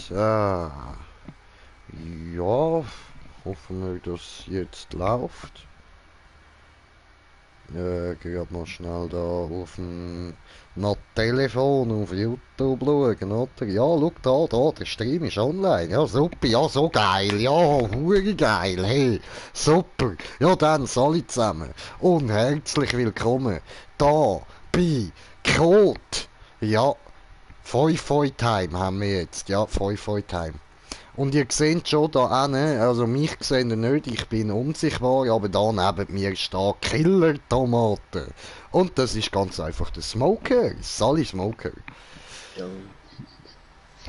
So. Ja, hoffen wir, dass jetzt läuft. Gerade mal schnell da auf dem Telefon auf YouTube schauen, oder? Ja, schau da, der Stream ist online. Ja, super, ja, so geil, ja, hure geil, hey, super. Ja, dann, alle zusammen. Und herzlich willkommen da bei Code. Ja, Foi Time haben wir jetzt, ja, Foi Time. Und ihr seht schon da hinten, also mich seht ihr nicht, ich bin unsichtbar, aber da neben mir steht Killer-Tomate. Und das ist ganz einfach der Smoker, Sally Smoker. Ja.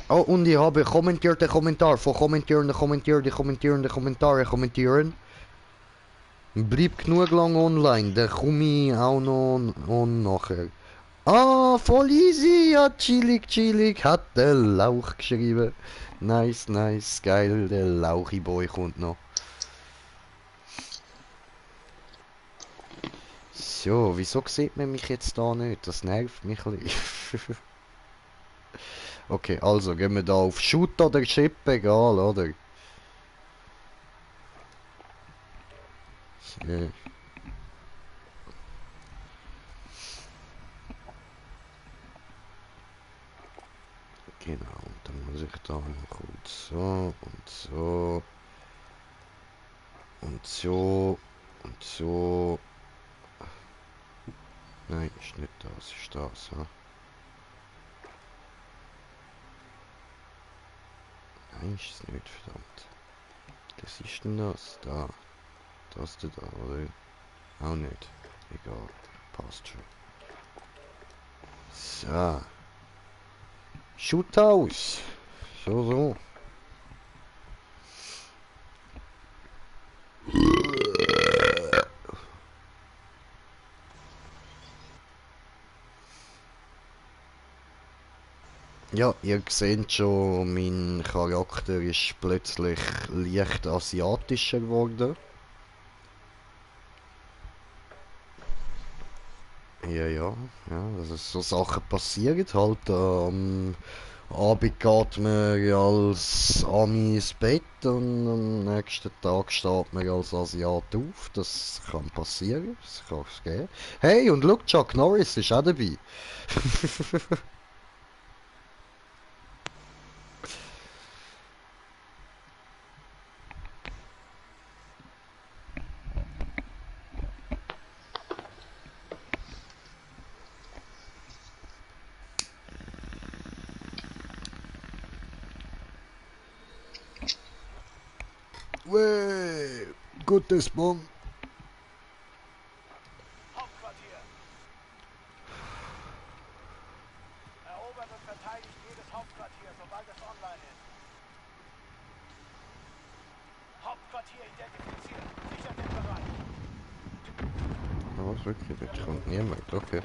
Oh, und ich habe kommentierte Kommentar von kommentieren. Bleib genug lang online, dann komme ich auch noch und nachher. Ah, voll easy, ja, chillig, hat der Lauch geschrieben. Nice, geil, der Lauchi-Boy kommt noch. So, wieso sieht man mich jetzt da nicht? Das nervt mich ein bisschen. Okay, also gehen wir da auf Shoot oder Chip, egal, oder? So. Genau, und dann muss ich da noch kurz so und so und so und so. Nein, ist nicht das, ist das, ha? Nein, ist es nicht, verdammt. Was ist denn das? Da. Das da, oder? Auch nicht. Egal. Passt schon. So. Shoot aus. So. Ja, ihr seht schon, mein Charakter ist plötzlich leicht asiatischer geworden. Ja, also so Sachen passieren halt. Am Abend geht man als Ami ins Bett und am nächsten Tag steht man als Asiat auf. Das kann passieren, das kann es geben. Hey, und schau, Chuck Norris ist auch dabei. Wey, gutes Bomb. Hauptquartier. Erobert und verteidigt jedes Hauptquartier, sobald es online ist. Hauptquartier identifiziert. Sichert den Bereich. Was wirklich? Jetzt kommt niemand, okay.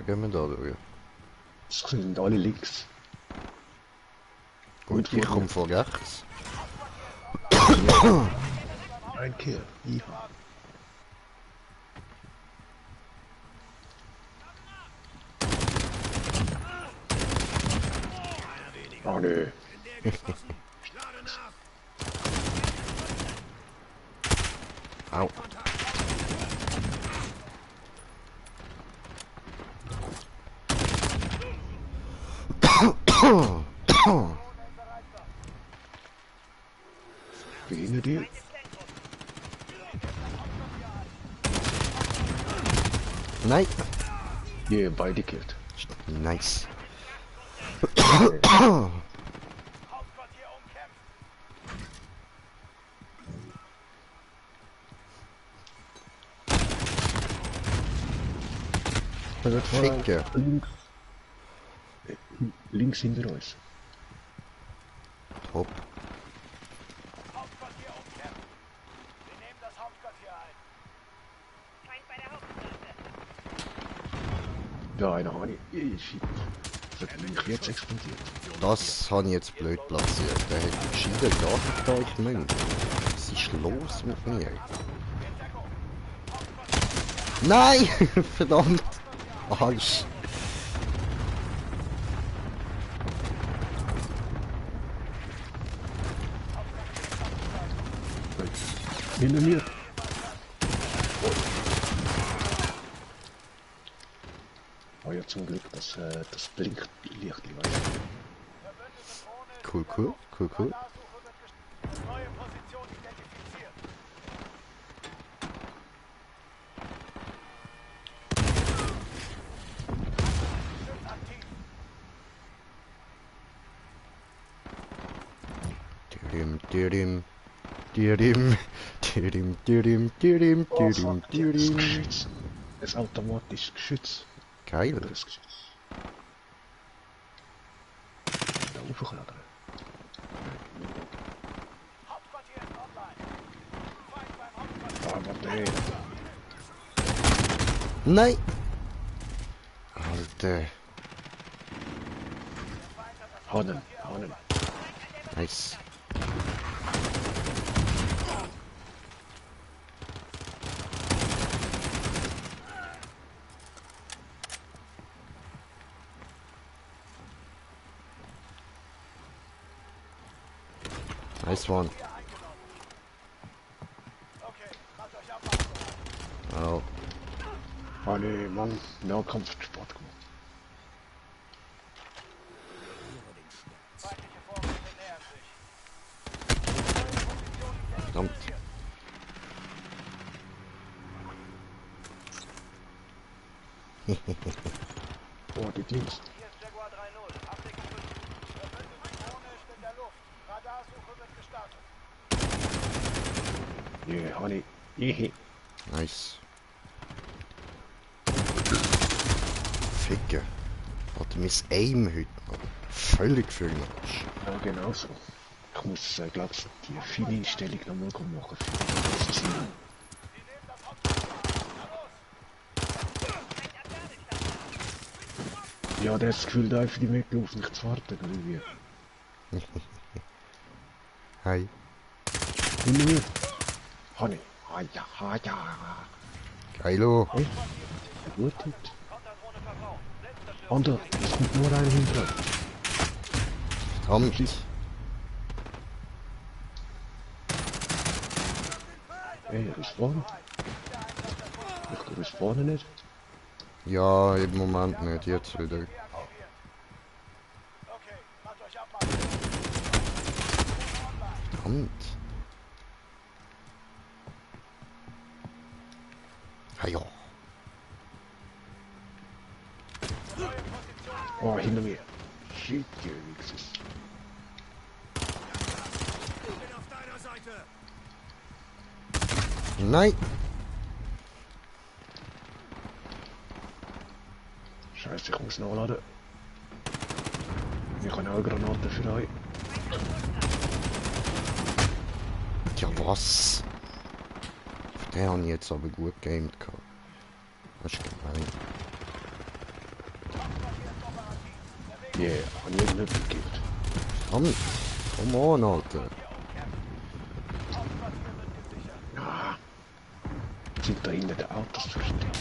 Gehen wir da durch. Das sind alle Links. Gut, ich komme von rechts. Ein Kill. Ja. Oh nö. Au. Wie hinter dir? Nein. Hier, beide killt. Nice. Hauptquartier umkämpft. Ficke. Links. Links hinter uns. Hopp. Hauptquartier umkämpft. Wir nehmen das Hauptquartier ein. Feind bei der Hauptstraße. Ja, einer Hani. Shit. Das hat mich jetzt explodiert. Das habe ich jetzt blöd platziert. Der hat gescheiter gedacht, da ich Müll. Was ist los mit mir? Nein! Verdammt! Arsch! Hinter mir. Oh ja, zum Glück, das blinkt Licht, Cool, cool, cool, cool. Radarsuche wird neue Position identifiziert. Geschütz aktiv. Dirim, dirim, dirim, dirim, dirim, dirim, Oh dirim, fuck, ja, das dirim. Geschütz. Das automatische Geschütz. Geil. Oder das Geschütz. Da hochgeladen. Hauptquartier ist online. Feind beim Hauptquartier. Ah, warte, hey. Nein! Alter. Hannen, Hannen. Nice. Nice one. Okay, macht euch ab. Oh. Ah nee, Mann, Nahkampfsport gemacht. Feindliche Vorräte nähern sich. Verdammt. Oh, die Dienst. Hier ist Jaguar 3-0. Abdeckung 5. Verbündete Drohne ist in der Luft. Radarsuche wird gestartet. Yeah, honey. Jehe. Nice. Ficken. Alter, mein Aim heute noch. Völlig für den Arsch. Ja, genau so. Ich muss, glaubst du, die Feineinstellung nochmal machen. Für das Ziel. Sie nehmen das Hauptquartier. Na los! Ja, der hat das Gefühl, da einfach die mitgelaufen, nicht zu warten, oder wie? Hi. Hinter mir. Honey. Ah ja, ah ja. Geilo. Hey, gut heute. Konterdrohne verbraucht. Selbstzerstörung. Ander, es kommt nur einer hinter. Verdammt. Hey, er ist vorne. Ich ist vorne nicht. Ja, im Moment nicht. Jetzt wieder. Okay, macht euch ab, Mann. Verdammt. Ah ja. Oh, hinter mir. Shit, ihr Wichses. Nein. Scheiße, ich muss nachladen. Ich habe auch Granaten für euch. Ja, was? Auf den habe ich jetzt aber gut gegamed. Das ist gemein. Yeah, habe ich nicht gegeben. Verdammt. Come on, Alter. Ah. Sind da hinten die Autos versteckt?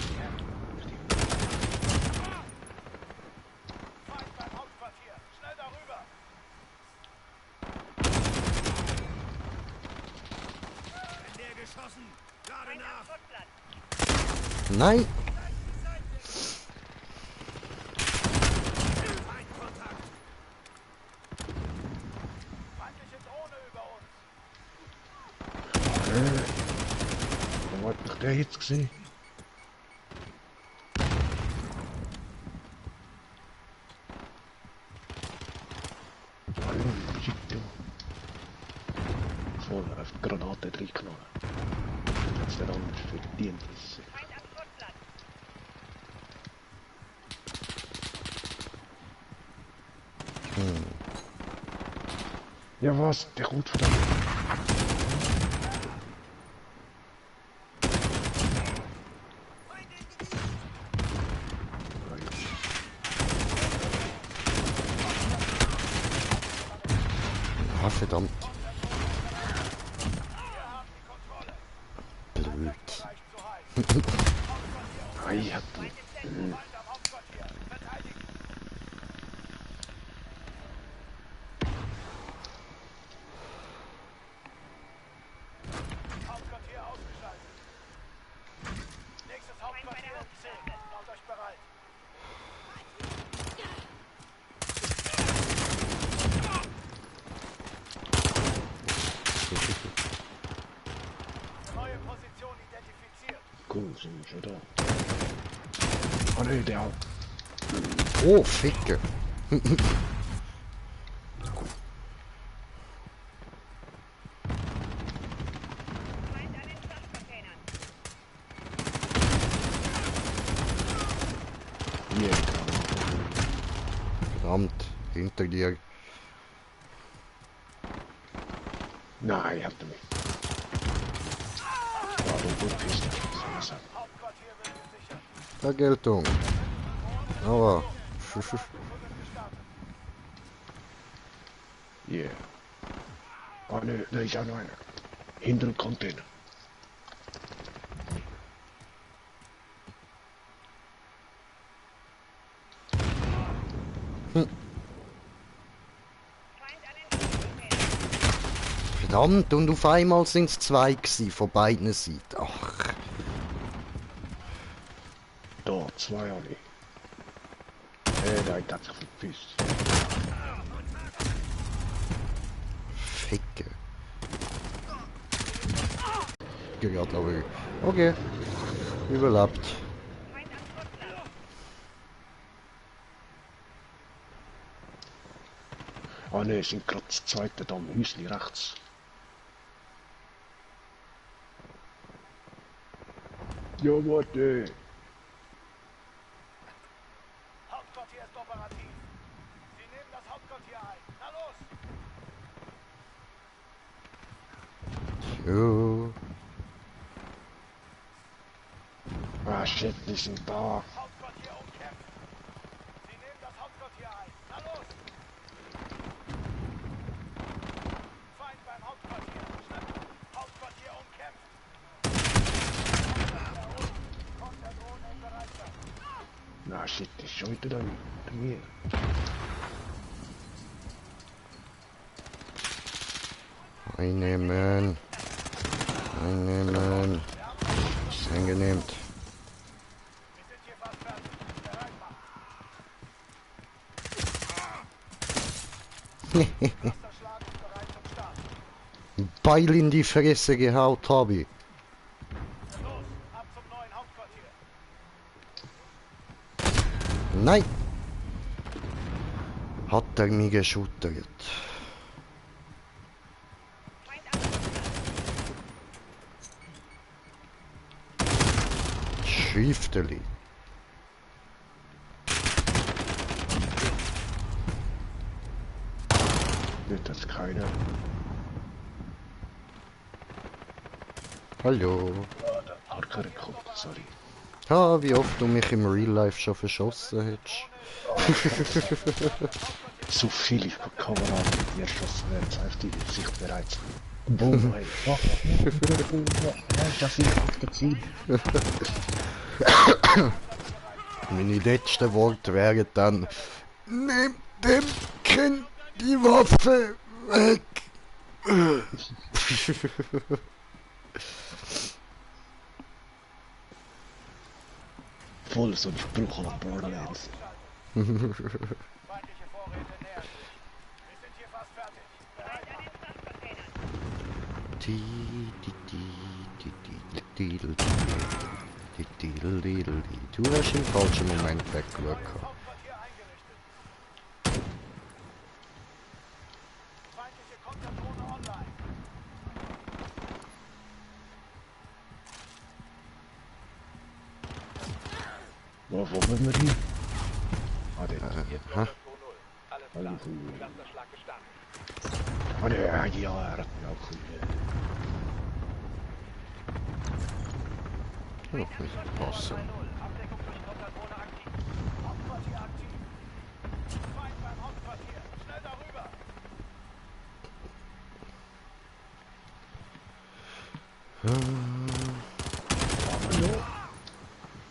Feind beim Hauptquartier. Schnell darüber. Nein. Feindliche Drohne über uns. Wo hat mich der jetzt gesehen? Hallo, shit, du. Voll auf die Granate reinknallen. Hat's der anders verdient. Feind am Schrottplatz. Ja was? Der kommt von da. Ah, verdammt. Blöd. Ei, hat Feind am Hauptquartier. Verteidigen. cool, sind wir schon da. Ah ne, der auch. Oh, Ficke. Feind an den Frachtcontainern. Hier, Verdammt, hinter dir. nein, habt ihr mich. Ja, du gut bist. Hauptquartier wird gesichert. Vergeltung. Aber. Hier. Ah ne, da ist auch noch einer. Hinter dem Container. Feind an den Frachtcontainern. Verdammt, und auf einmal sind es zwei gewesen, von beiden Seiten. Ach, Da, zwei alle. Der hat sich verpisst. Ficke. Gerade aber. Okay. Überlebt. Feind am Kurzler. Ah ne, sind gerade das zweite da am Häusli rechts. Ja, warte. Hauptquartier ist operativ. Sie nehmen das Hauptquartier ein. Na los! Jo. Ah shit, die sind da. Hauptquartier umkämpft. Sie nehmen das Hauptquartier ein. Na los! Feind beim Hauptquartier. Schnell! Hauptquartier umkämpft. Konterdrohne in Bereitschaft. Na shit, die ist schon wieder da mir. Einnehmen. Einnehmen. Eingenehmt. Wir sind hier fast fertig. Bereit machen. Erster Schlag ist bereit zum Start. Beil in die Fresse gehaut habe ich. Los, ab zum neuen Hauptquartier. Nein! Hat er mich geschuttert. Feind am Kurzler. Schrifteli. Nicht, dass keiner. Hallo. Ah, der Parker kommt, sorry. Ah, wie oft du mich im Real Life schon verschossen hättest. So viel ich bekomme mit mir schossen werden, jetzt auf die Sicht bereits. Boom, hey. Ja, das ist abgezogen. Meine letzten Worte wären dann: Nimm dem Kind die Waffe weg! Voll so ein Spruch an Borderlands. Feindliche Vorräte nähern sich. Wir sind hier fast fertig. Bereit Feind an machen. den Frachtcontainern. Du hast im falschen Moment weggeschaut. Hauptquartier eingerichtet. Feindliche Konterdrohne online. Wo wollen wir hin? Ah, der. Hä? Ah, der, ja, er hat mich auch gefunden. Noch nicht passen. 3-0. Abdeckung durch Konterdrohne aktiv. Hauptquartier aktiv. Feind beim Hauptquartier. Schnell darüber.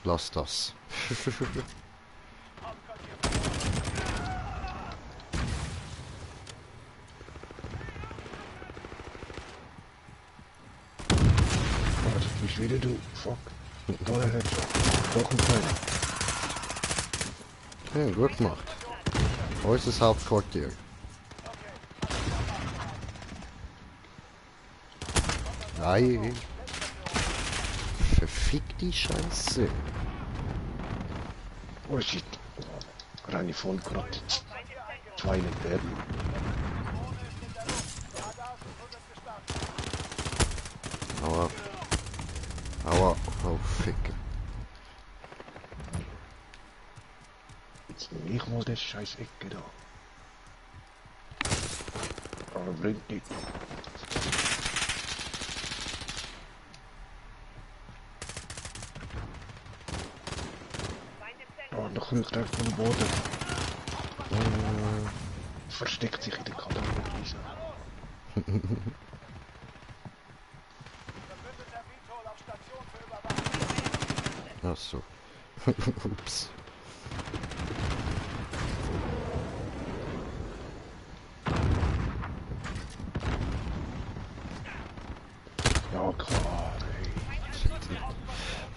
Lass das. Hauptquartier. Ah, das bist wieder du. Fuck. Da der Headshot. Doch ein kleiner. Ja, gut gemacht. Unser Hauptquartier. Nein. Verfickt. Fick die Scheiße. Oh shit. Reine voll gerade. 2 nicht werden. Aua. Aua. Oh, Fick. Jetzt nehme ich mal das scheiß Ecke da. Aber bringt nicht. Oh, noch rührt er vom Boden. Versteckt sich in der Katapultwiese. Verbündeter Vitol auf Station für Überwachung. Ach so. Ups. Ja klar, ey.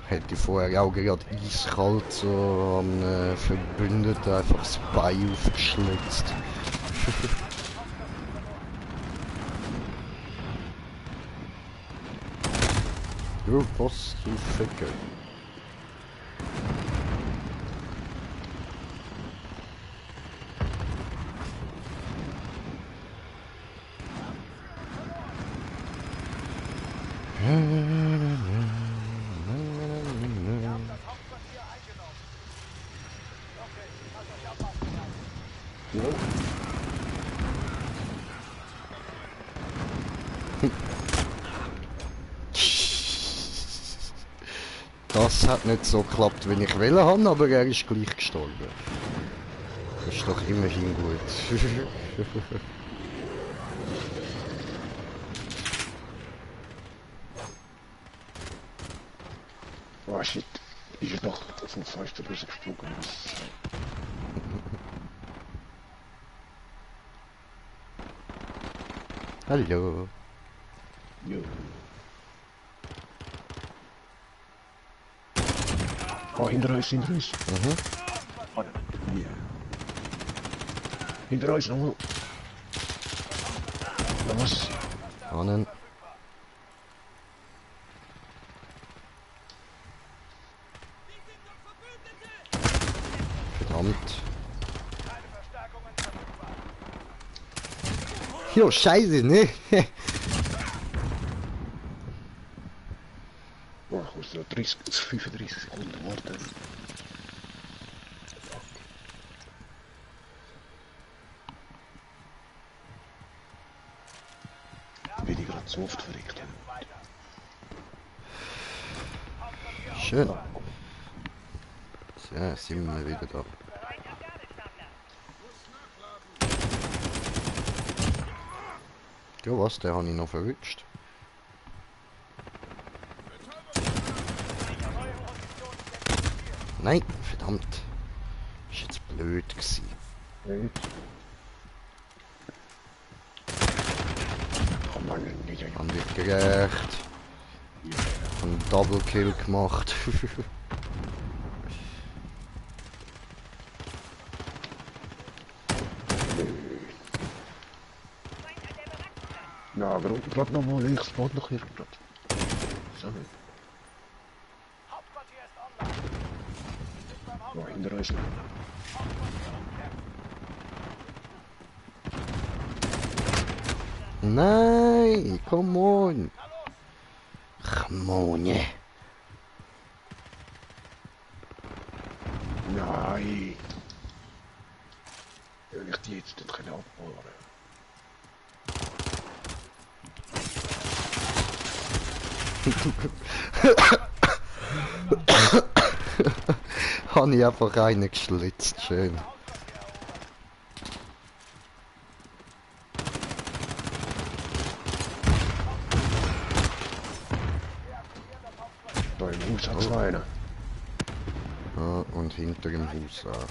Hätte ich vorher auch gerade eiskalt so am Verbündeten einfach das Bein aufgeschlitzt. Jo, was du Ficker. Das Hauptquartier eingenommen. Okay, lasst euch abmachen. Das hat nicht so geklappt, wie ich wollte haben, aber er ist gleich gestorben. Das ist doch immerhin gut. Oh shit. Ist er doch vom Fenster rausgesprungen. Hallo. Jo. Oh, hinter uns, hinter uns. Oh, yeah. Hinter uns, nochmal. Was? Ahnen. Verdammt. Keine Verstärkungen verfügbar. Jo, scheiße, ne? Oh, ich muss noch 35 Sekunden warten. Bin ich gerade so oft verreckt. Schön. So, sind wir wieder da. Bereit am Gabelstapler. Ja, was? Den habe ich noch verrutscht. Nein, verdammt. Ist jetzt blöd gewesen. Hey. Oh Mann, nicht ja. Haben wir gerecht. Einen Double Kill gemacht. Feind an der Barackplatz. Ja, gerade nochmal links, gerade noch hier. Grad. So, Hauptquartier ist online. Wir sind beim oh, Hauptquartier. hinter uns. Hauptquartier umkämpfen. Nein, come on. Come on, yeah. Nein. Will ich die jetzt nicht abholen? Habe ich einfach einen geschlitzt, schön. Da im Haus hat es noch einen. Ja, und hinter dem Haus auch.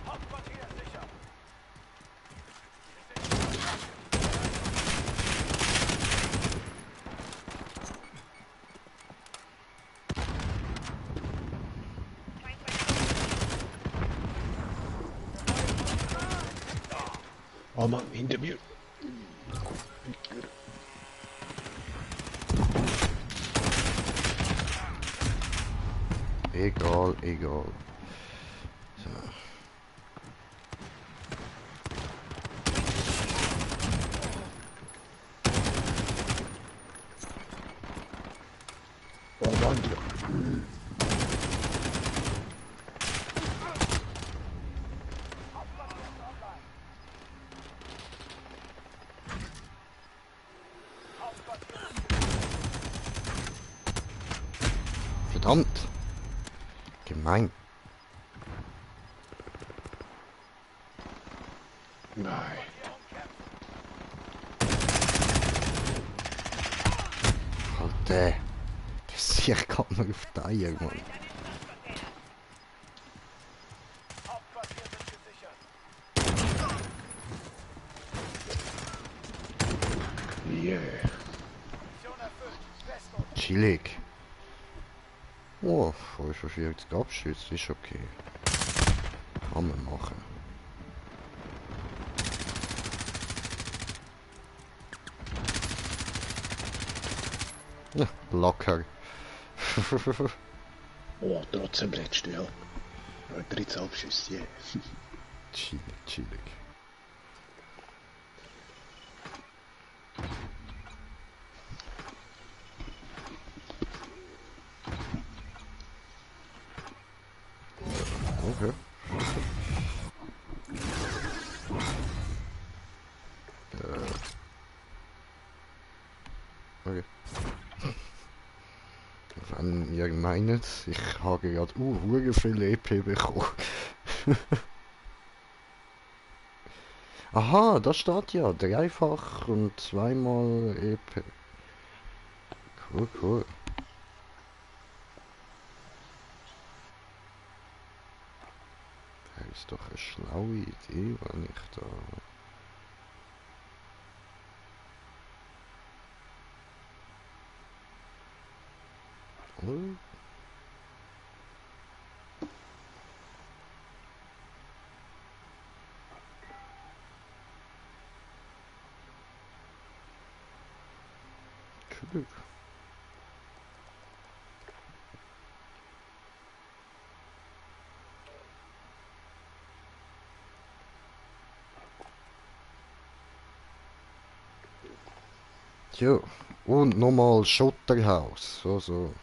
Hauptquartier sicher. Feind bei Oh Mann, hinter mir. Egal, egal. So. Oh Mann, Verdammt! Gemein. nein. Alter. Das sehe ich gerade mal auf die Eier, Mann. Hauptquartier sind gesichert. Yeah. Mission erfüllt. Westort. Chillig. Oh, 45 Abschüsse ist okay. Kann man machen. Ja, locker. Oh, trotzdem letzte, ja. 13 Abschüsse, yeah. Chillig, chillig. Okay. Okay. Wenn ihr meint, ich habe gerade hure viel EP bekommen. Aha, da steht ja dreifach und zweimal EP. Cool, cool. Das ist doch eine schlaue Idee, wenn ich da... Oh. Cool. Ja, und nochmal Schotterhaus. So, so.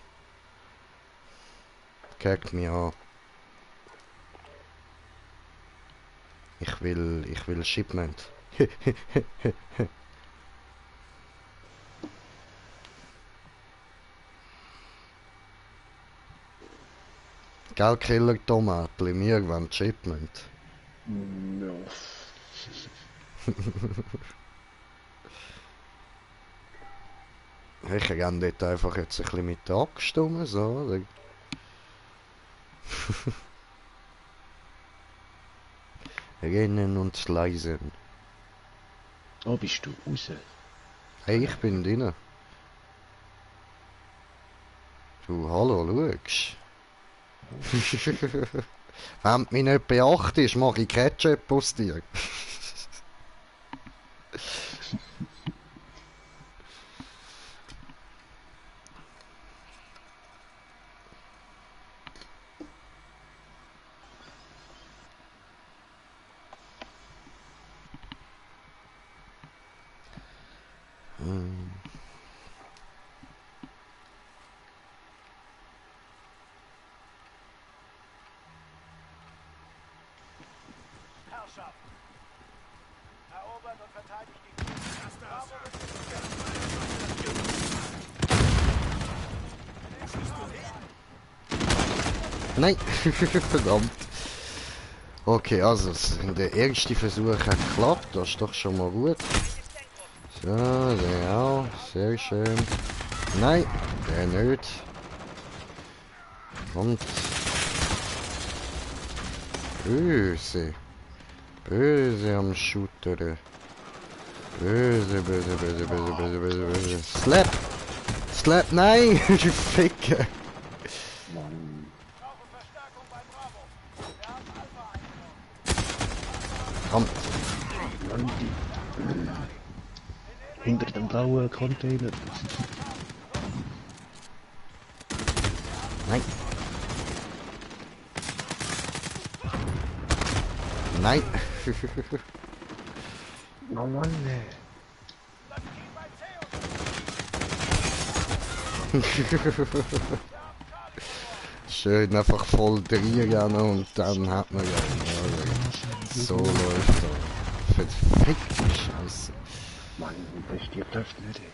Guckt mich an. Ich will Shipment. Gell, Killer Tomatli, wir wollen Shipment. Ja. Ich renne dort einfach jetzt ein bisschen mit der Axt rum, so, oder? Rennen und slisen. Oh, bist du raus? Hey, ich bin drin. Du, hallo, schau's. Wenn du mich nicht beachtest, mache ich Ketchup aus dir. Herrschaft. Erobert und verteidigt die Bravo Nein, verdammt. Okay, also der erste Versuch hat geklappt, das ist doch schon mal gut. So, der auch, sehr schön. Nein, der nicht. Und böse. Böse am Shooter. Böse, böse, böse, böse, böse, böse, böse. Slap! Slap, nein! Du Ficker! Mann. brauche Verstärkung bei Bravo. Wir haben Alpha eingenommen. Verdammt. Mann, die... Hinter dem blauen Container. Nein. Nein. Oh Mann, ey. Schön einfach voll drehen und dann hat man ja. So läuft das. Verfickte Scheiße. Mann, das stirbt öfter nicht, ey.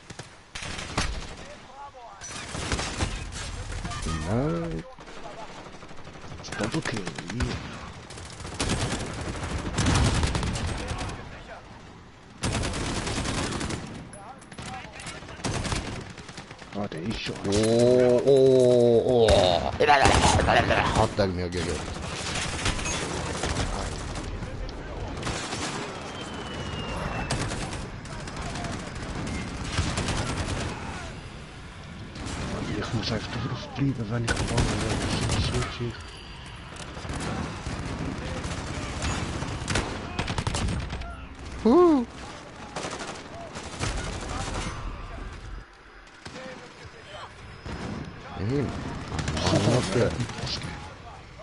Nein. Das Double Kill, yeah. Ah, der ist schon. Oh. Hat er mir gegeben. Ich muss einfach draufbleiben, wenn ich gefangen werde. Das ist so schick. Hey.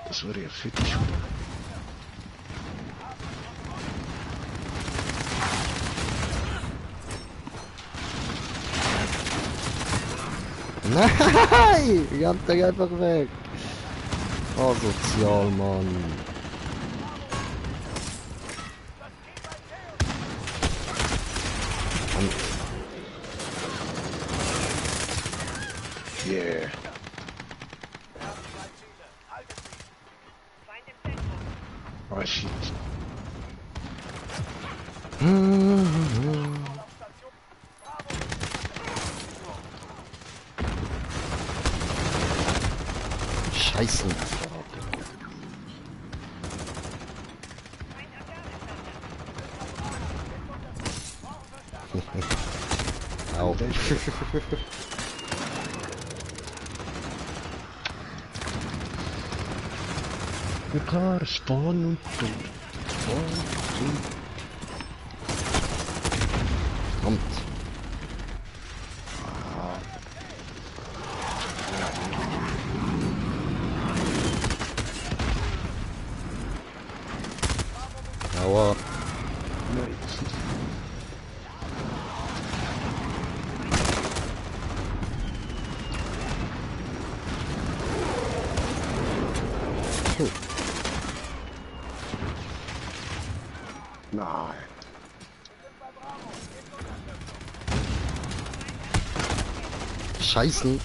Das wäre ja fette Schule. Nein! Rennt er einfach weg. Asozial, Mann. Yeah. Feind im Zentrum. Oh shit. Scheiße. Au. Ja klar, Spawn und tot. Spawn und Kommt. Aua. nein. Nein. Scheißen.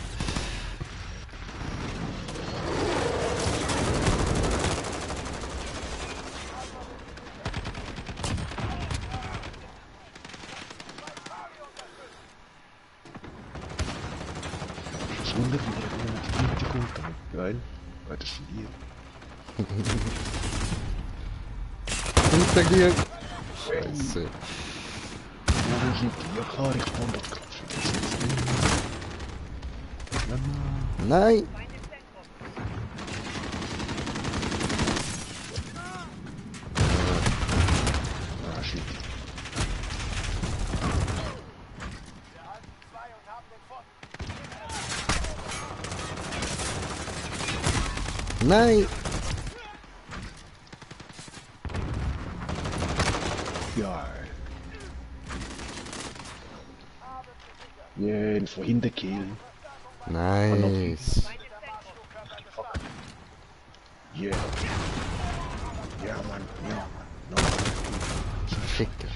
Das Wunder, wie der die Güte kommt. Geil. Weil das sind wir. Hinter dir. Scheiße. Ja, wo sind die? Ja klar, ich kann das gerade vergessen. Ja, Nein. Feind im Zentrum. ah, shit. Nein. Ja. Yeah, von hinten killen. Nice. Feind im Zentrum. Yeah. Ja, Mann. Ja, Mann. No. Ficker.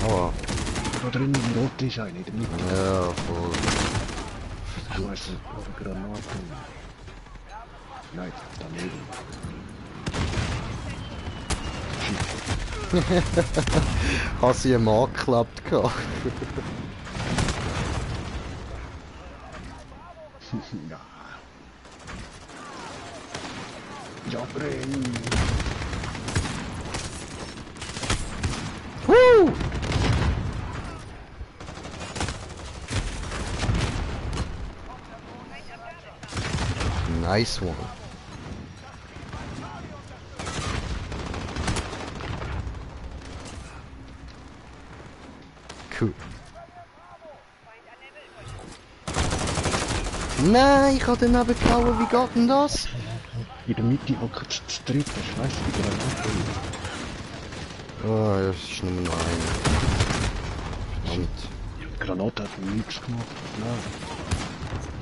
Aua. Da drin im Rot ist einer, in der Mitte. Ja, voll. Du hast eine Granate. Nein, daneben. Hast du einen Mann geklappt gehabt? Ja. Ja, brenn. Woo! Nice one. Cool. Nein, ich habe den abgehauen. Wie geht denn das? In der Mitte hockt es zu dritt, das weiss ich, wie der Oh, das ist nur noch einer. Verdammt. Die Granate hat mir nichts gemacht. Nein.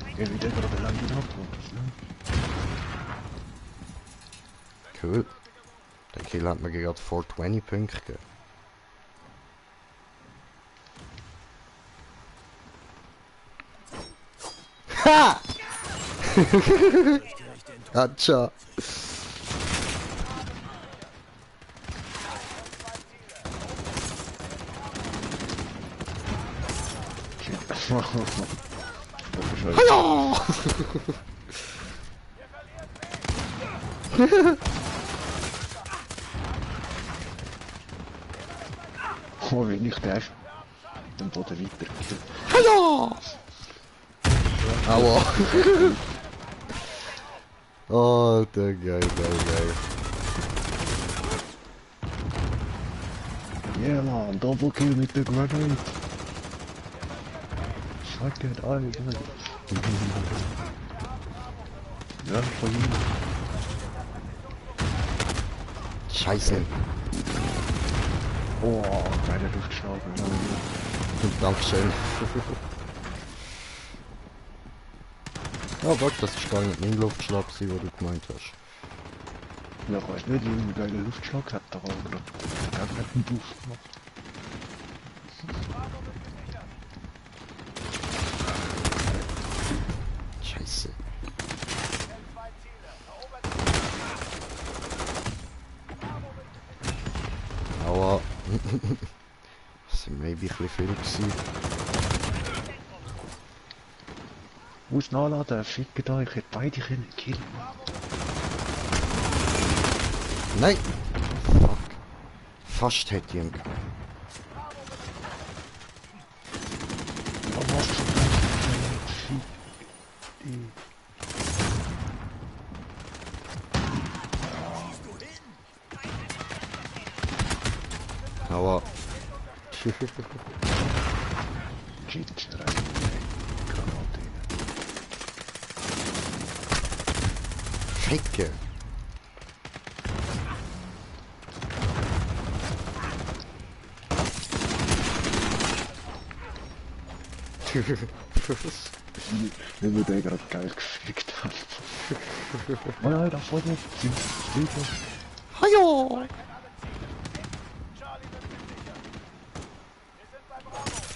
Ich habe wieder gerade lange abgeholt. Ne? Cool. Der Kill hat mir gerade 420 Punkte gegeben. Ha! Atscha. Hallo! Oh, wenn ich den den Boden weiter. Hallo! Aua. Oh, der geil. Yeah, man, Double Kill mit der Granate. Fuck it, Alter. Ja, von ihm. Scheiße. Oh, geiler Luftschlag. Dankeschön. Oh, warte, das ist gar nicht mein Luftschlag, den du gemeint hast. Ja, ich weiß nicht, wie ein geiler Luftschlag hat, aber gerade gar keinen Duft gemacht. Scheiße. Aua. Das sind maybe ein bisschen viel gewesen. Muss nachladen, ficken da, ich hätte beide können killen. Nein! Fuck. Fast hätte ich ihn gehabt. Ja, was für ein Aua. Shit, rein. Granate. Ficke. Wenn wir den gerade geil gefickt haben. Oh nein, da vorne sind Flieger. Hallo!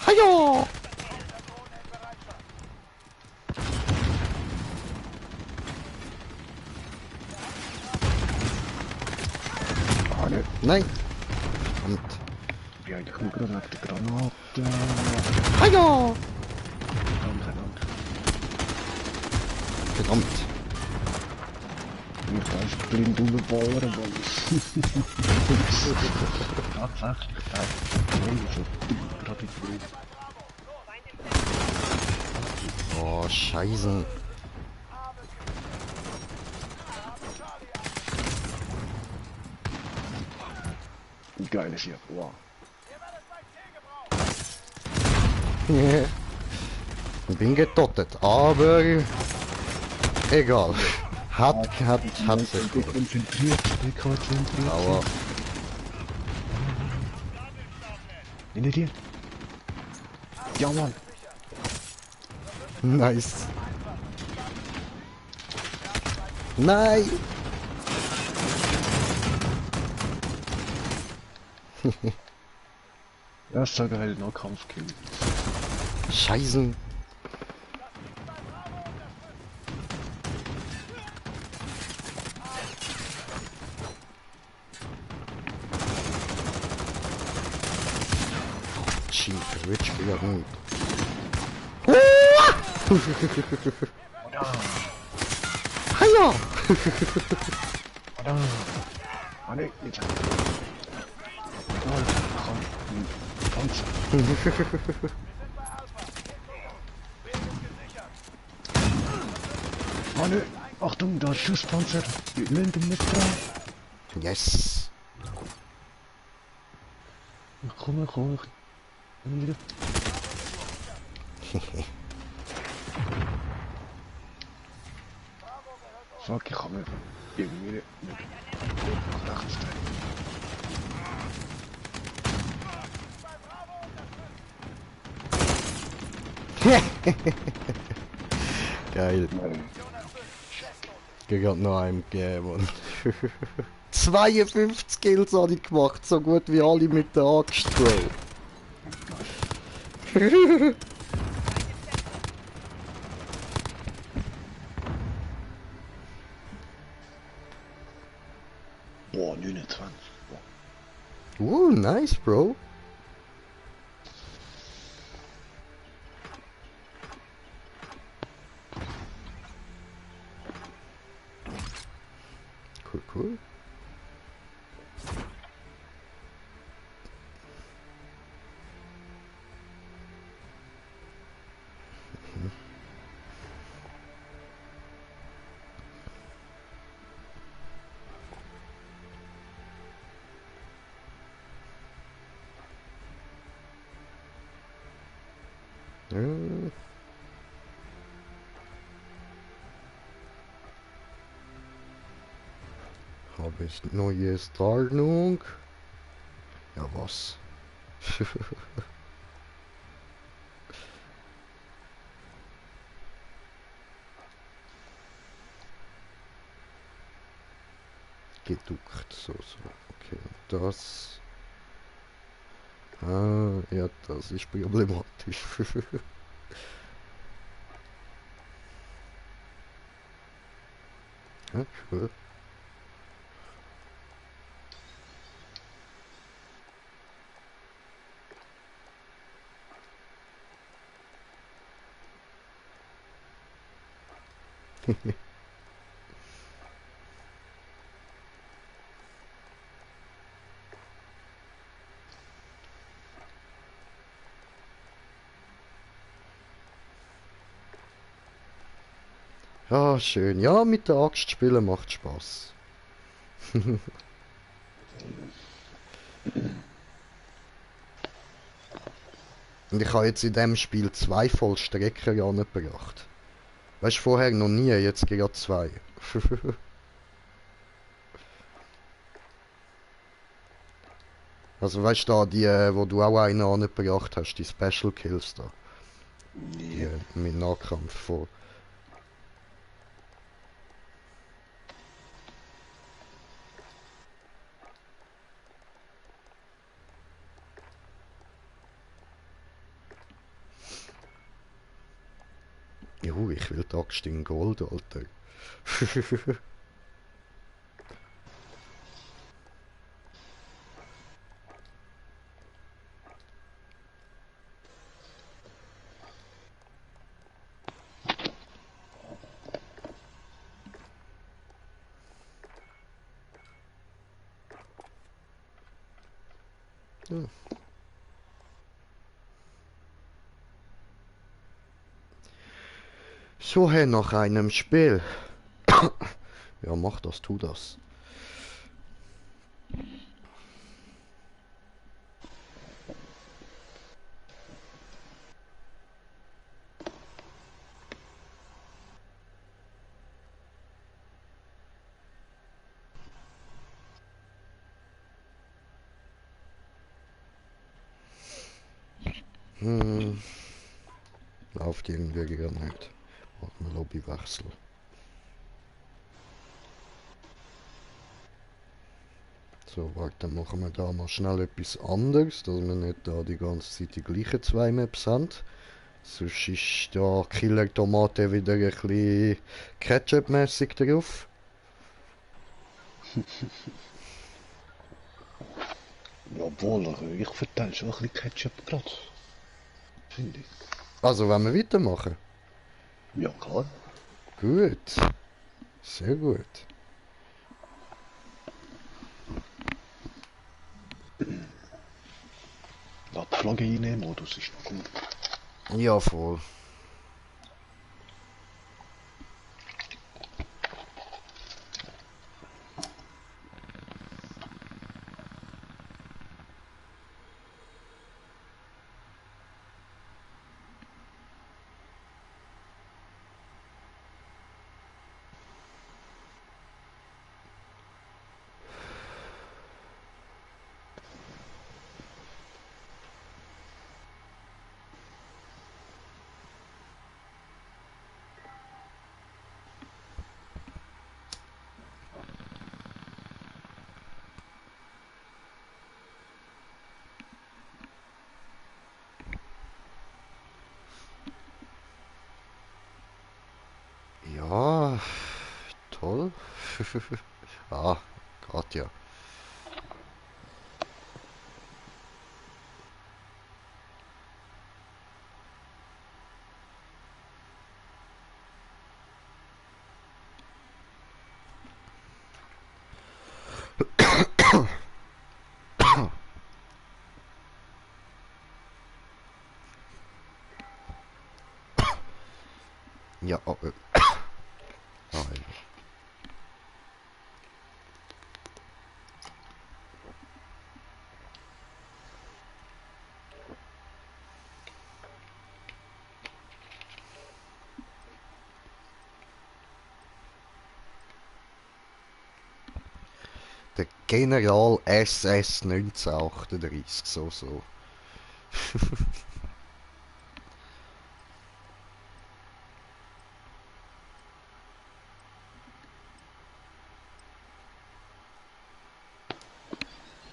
Hallo! Ah, ne. Nein! Verdammt. Ja, ich komme gerade auf die Granate. Hallo! Danke. Verdammt. Ich kann einfach blind rumballern, Mann. Tatsächlich, so gerade in die Luft. Oh, Scheiße. Geil ist hier, wow. Ich bin getottet, aber egal. Hat sich gut. Konzentriert. Aua. Hinter dir. Ja, Mann. Nice. Nein! Erster geil, no Kampfkill. Scheiße. Chief, Rich wieder nicht. Hallo! Oder? Ah, ne, jetzt. Panzer. Ah, ne, Achtung, da ist Schusspanzer. Wir nehmen den mit dran. Yes! Komm. Fuck, ich kann mir irgendwie nicht nach rechts drehen. Geil. Nein. Ich hab noch einem gegeben. Mann. 52 Kills habe ich gemacht, so gut wie alle mit der Axt, Bro. Boah, 29. Boah. Nice, Bro. Cool, cool. Ja. Habe ich neue Tarnung? Ja, was? Geduckt, so. Okay, das. Ah, ja, das ist problematisch. Ja, cool. Ja, schön. Ja, mit der Axt spielen macht Spaß. Und ich habe jetzt in dem Spiel 2 Vollstrecker angebracht. Weißt du, vorher noch nie, jetzt gerade 2. Also weißt du da, die, wo du auch einen angebracht hast, die Special Kills da. Die Nee. mit Nahkampf von. Jo, ich will die Axt in Gold, Alter. Ja. So, hey, nach einem Spiel. Ja, mach das, tu das. Hm, läuft irgendwie gar nicht. Machen wir Lobbywechsel. So, warte, dann machen wir da mal schnell etwas anderes, dass wir nicht da die ganze Zeit die gleichen 2 Maps haben. Sonst ist da Killer Tomate wieder ein bisschen Ketchup-mäßig drauf. Jawohl, ich verteile schon ein bisschen Ketchup gerade. Finde ich. Also, wenn wir weitermachen. Ja, klar. Gut. Sehr gut. Ja, die Flagge einnehmen, Modus ist noch gut. Ja, voll. Ah, grad ja. Ja, oh, ah, ja. Der General SS 1938, so.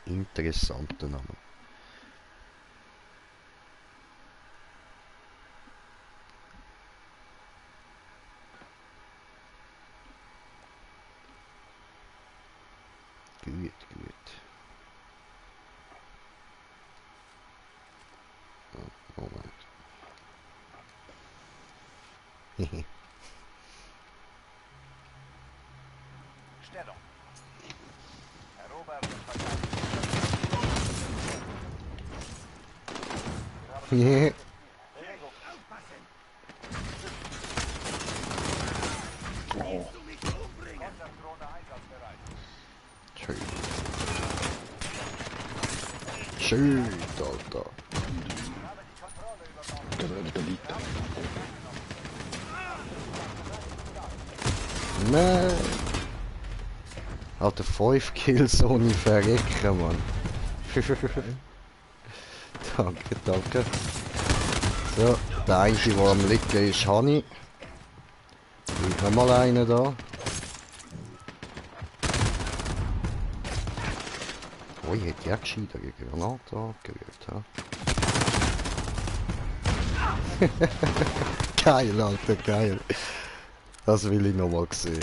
Interessanter Name. Gut. Oh, Moment. Stellung. Erobert und verteidigt. Yeah. Bewegung. Aufpassen. Oh, Konterdrohne einsatzbereit. Schön, Alter. der liegt da. Nein. Alter, 5 Kills ohne Verrecken, Mann. Danke. So, der einzige, der am Liegen ist, Hani. Ich habe mal einen da. Oh, ich hätte ja gescheiter gegen Granate angerührt, ha? Geil, Alter, geil. Das will ich noch mal sehen.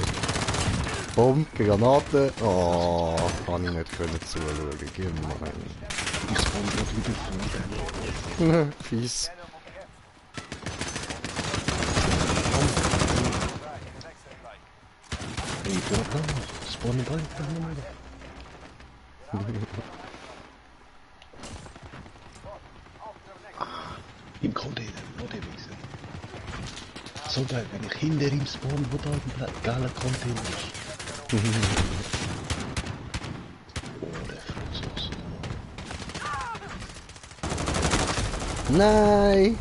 Bumm, Granate. Oh, kann ich nicht können zuschauen. Gemein. Ich spawn gerade wieder von dem. Fies. Ey, ich bin da. Spawn bei. Im Container, wo der Wichser. So geil, wenn ich hinter ihm spawn, wo da ein geiler Container ist. Oh, der Franzose. Nein!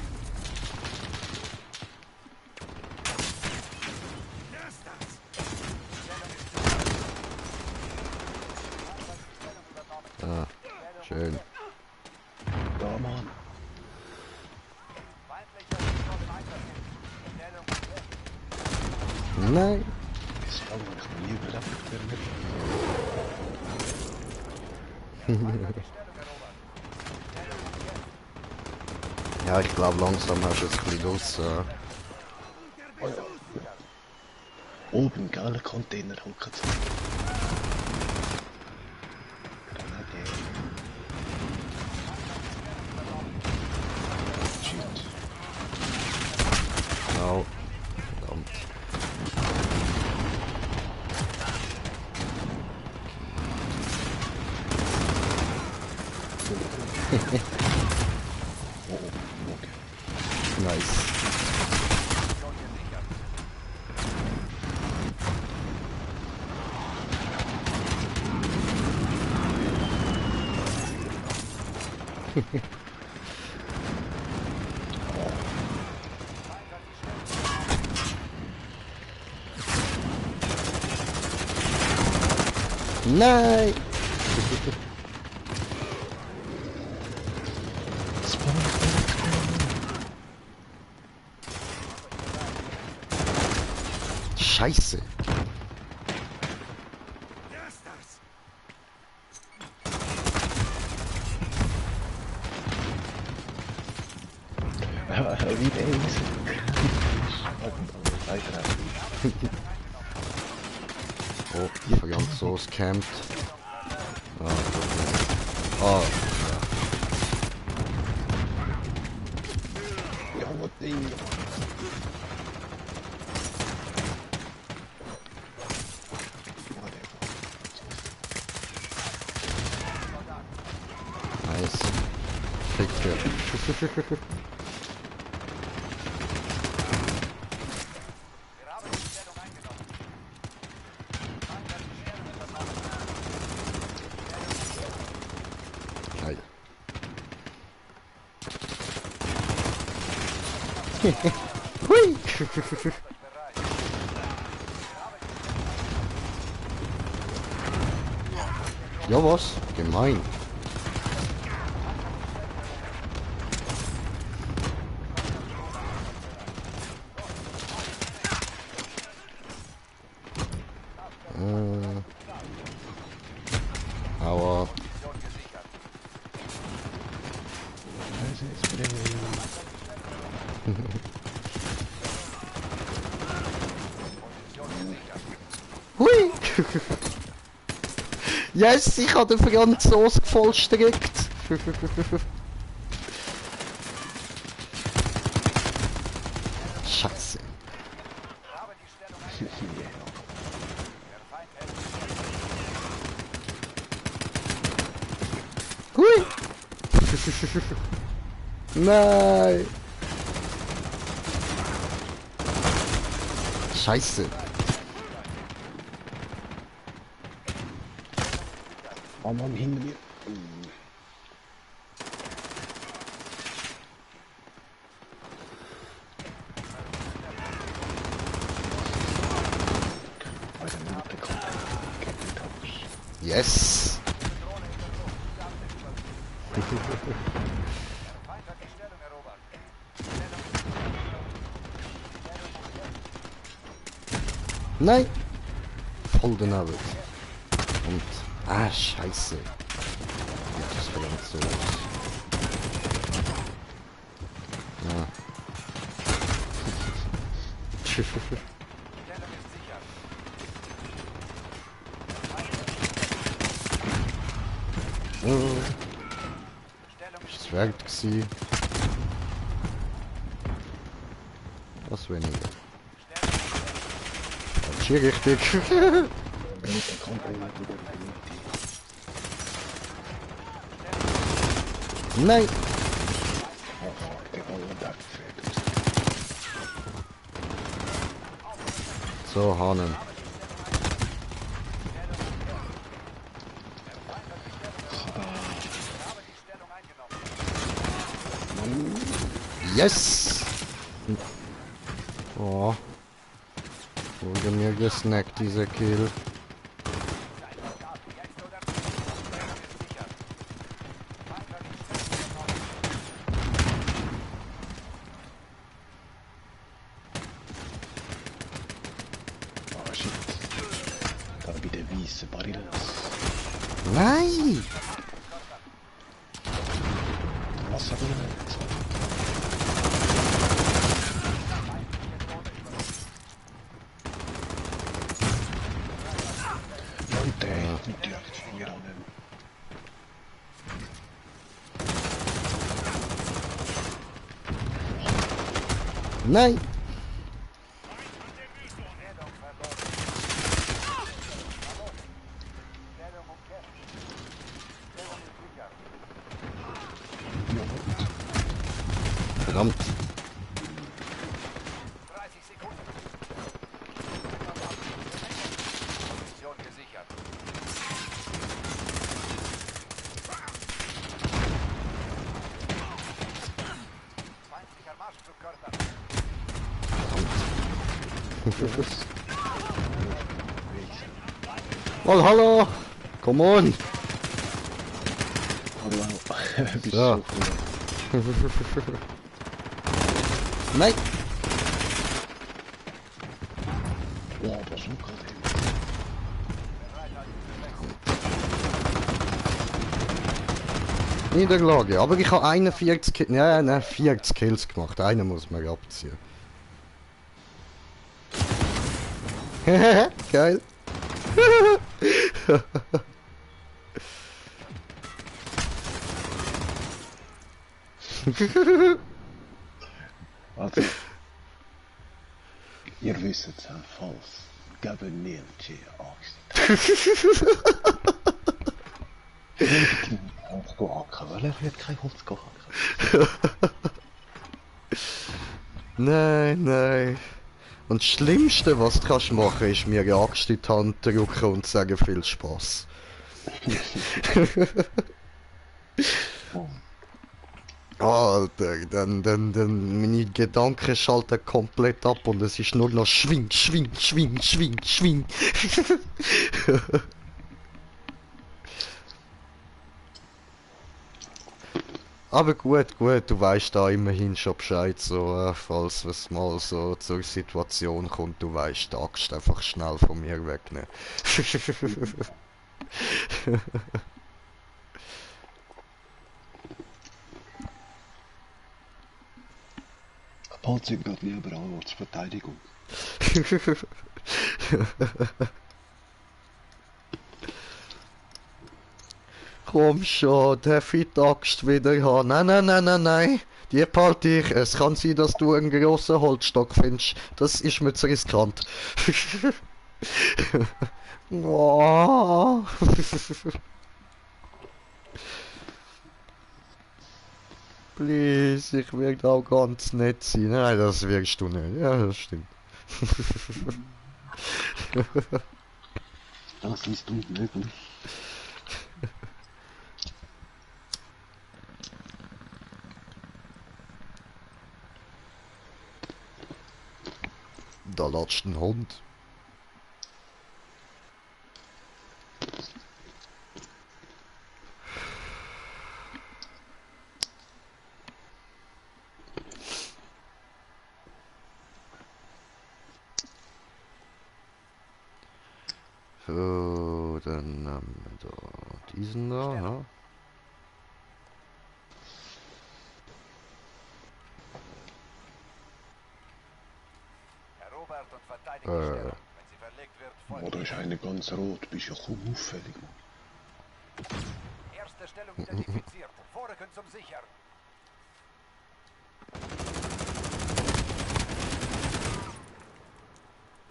Ah, schön. Ja, Mann. Nein! Das war noch nie überlebt werden. Ja, ich glaube langsam hast du es ein bisschen los. Oben geiler Container hocken. Shit. Genau. Verdammt. Oh, okay. Nice. Nein! Scheiße! Wie der ist. Oh, die Franzos campt. Ah, okay. Ah, Ja, wat ding. nice. Fick Wir haben die Stellung eingenommen. Feind hat die Stellung übernommen. Geil. Hui! Ja was? Gemein. Aua. Hui! Yes, ich habe den Franzos gevollstreckt. Scheiße. Habe die Stellung eingenommen. Der Feind hält Hui! Nein! Scheiße. Oh Mann, hinter mir. Alter, Minute kommt. Yes! Der Feind hat die Stellung erobert. Nein! Voll daneben. Und... Ah, scheiße. Das verlangt so. Ja. Stellung ist sicher. Oh, Stellung ist das wert gsi. Was weniger. Das ist hier richtig. Minute kommt. Nein! Oh fuck, der Roller da gefällt. So, Hahnen. habe die Stellung eingenommen. Yes! Oh. Wurde mir gesnackt, dieser Kill. Jetzt oder Stellung ist sicher. Feind hat die Stellung übernommen. Oh shit. Da habe ich der weiße Barillas. Nein! Was hat er denn? Leute, ich muss deaktivieren. Nein! Stellung umkehrt. Stellung ist sicher. Verdammt. 30 Sekunden. Position gesichert. Feindlicher Marschflugkörper. Well, hallo! Come on! Hallo. Bist Ja. so cool. Nein! Wow, das ist so gerade. Niederlage, aber ich habe 41 Kills, nein, 40 Kills gemacht. Einen muss man abziehen. Geil. Also, ihr wisst es, falls geben niemand Angst. Holz hacken, weil er wird kein Holz hacken. Nein, nein. Und das Schlimmste, was du kannst machen, ist mir eine Axt in die Hand drücken und sagen, viel Spaß. Alter, dann meine Gedanken schalten komplett ab und es ist nur noch schwing, schwing, schwing, schwing, schwing. Aber gut, du weißt da immerhin schon Bescheid, so, falls es mal so zur Situation kommt, du weißt, die Axt einfach schnell von mir wegnehmen. Holz geht lieber an als Verteidigung. Komm schon, darf ich die Axt wieder haben? Nein. Die behalte ich. Es kann sein, dass du einen grossen Holzstock findest. Das ist mir zu riskant. Oh. Please, ich will auch ganz nett sein. Nein, das wirst du nicht. Ja, das stimmt. Das ist unmöglich. Da latscht ein Hund. So, dann haben wir da diesen da, ja. Erobert und verteidigt die Stellung. Wenn sie verlegt wird, folgt Oder ist eine ganz rot, bist ja kaum auffällig. erste Stellung identifiziert. Vorrücken zum Sichern.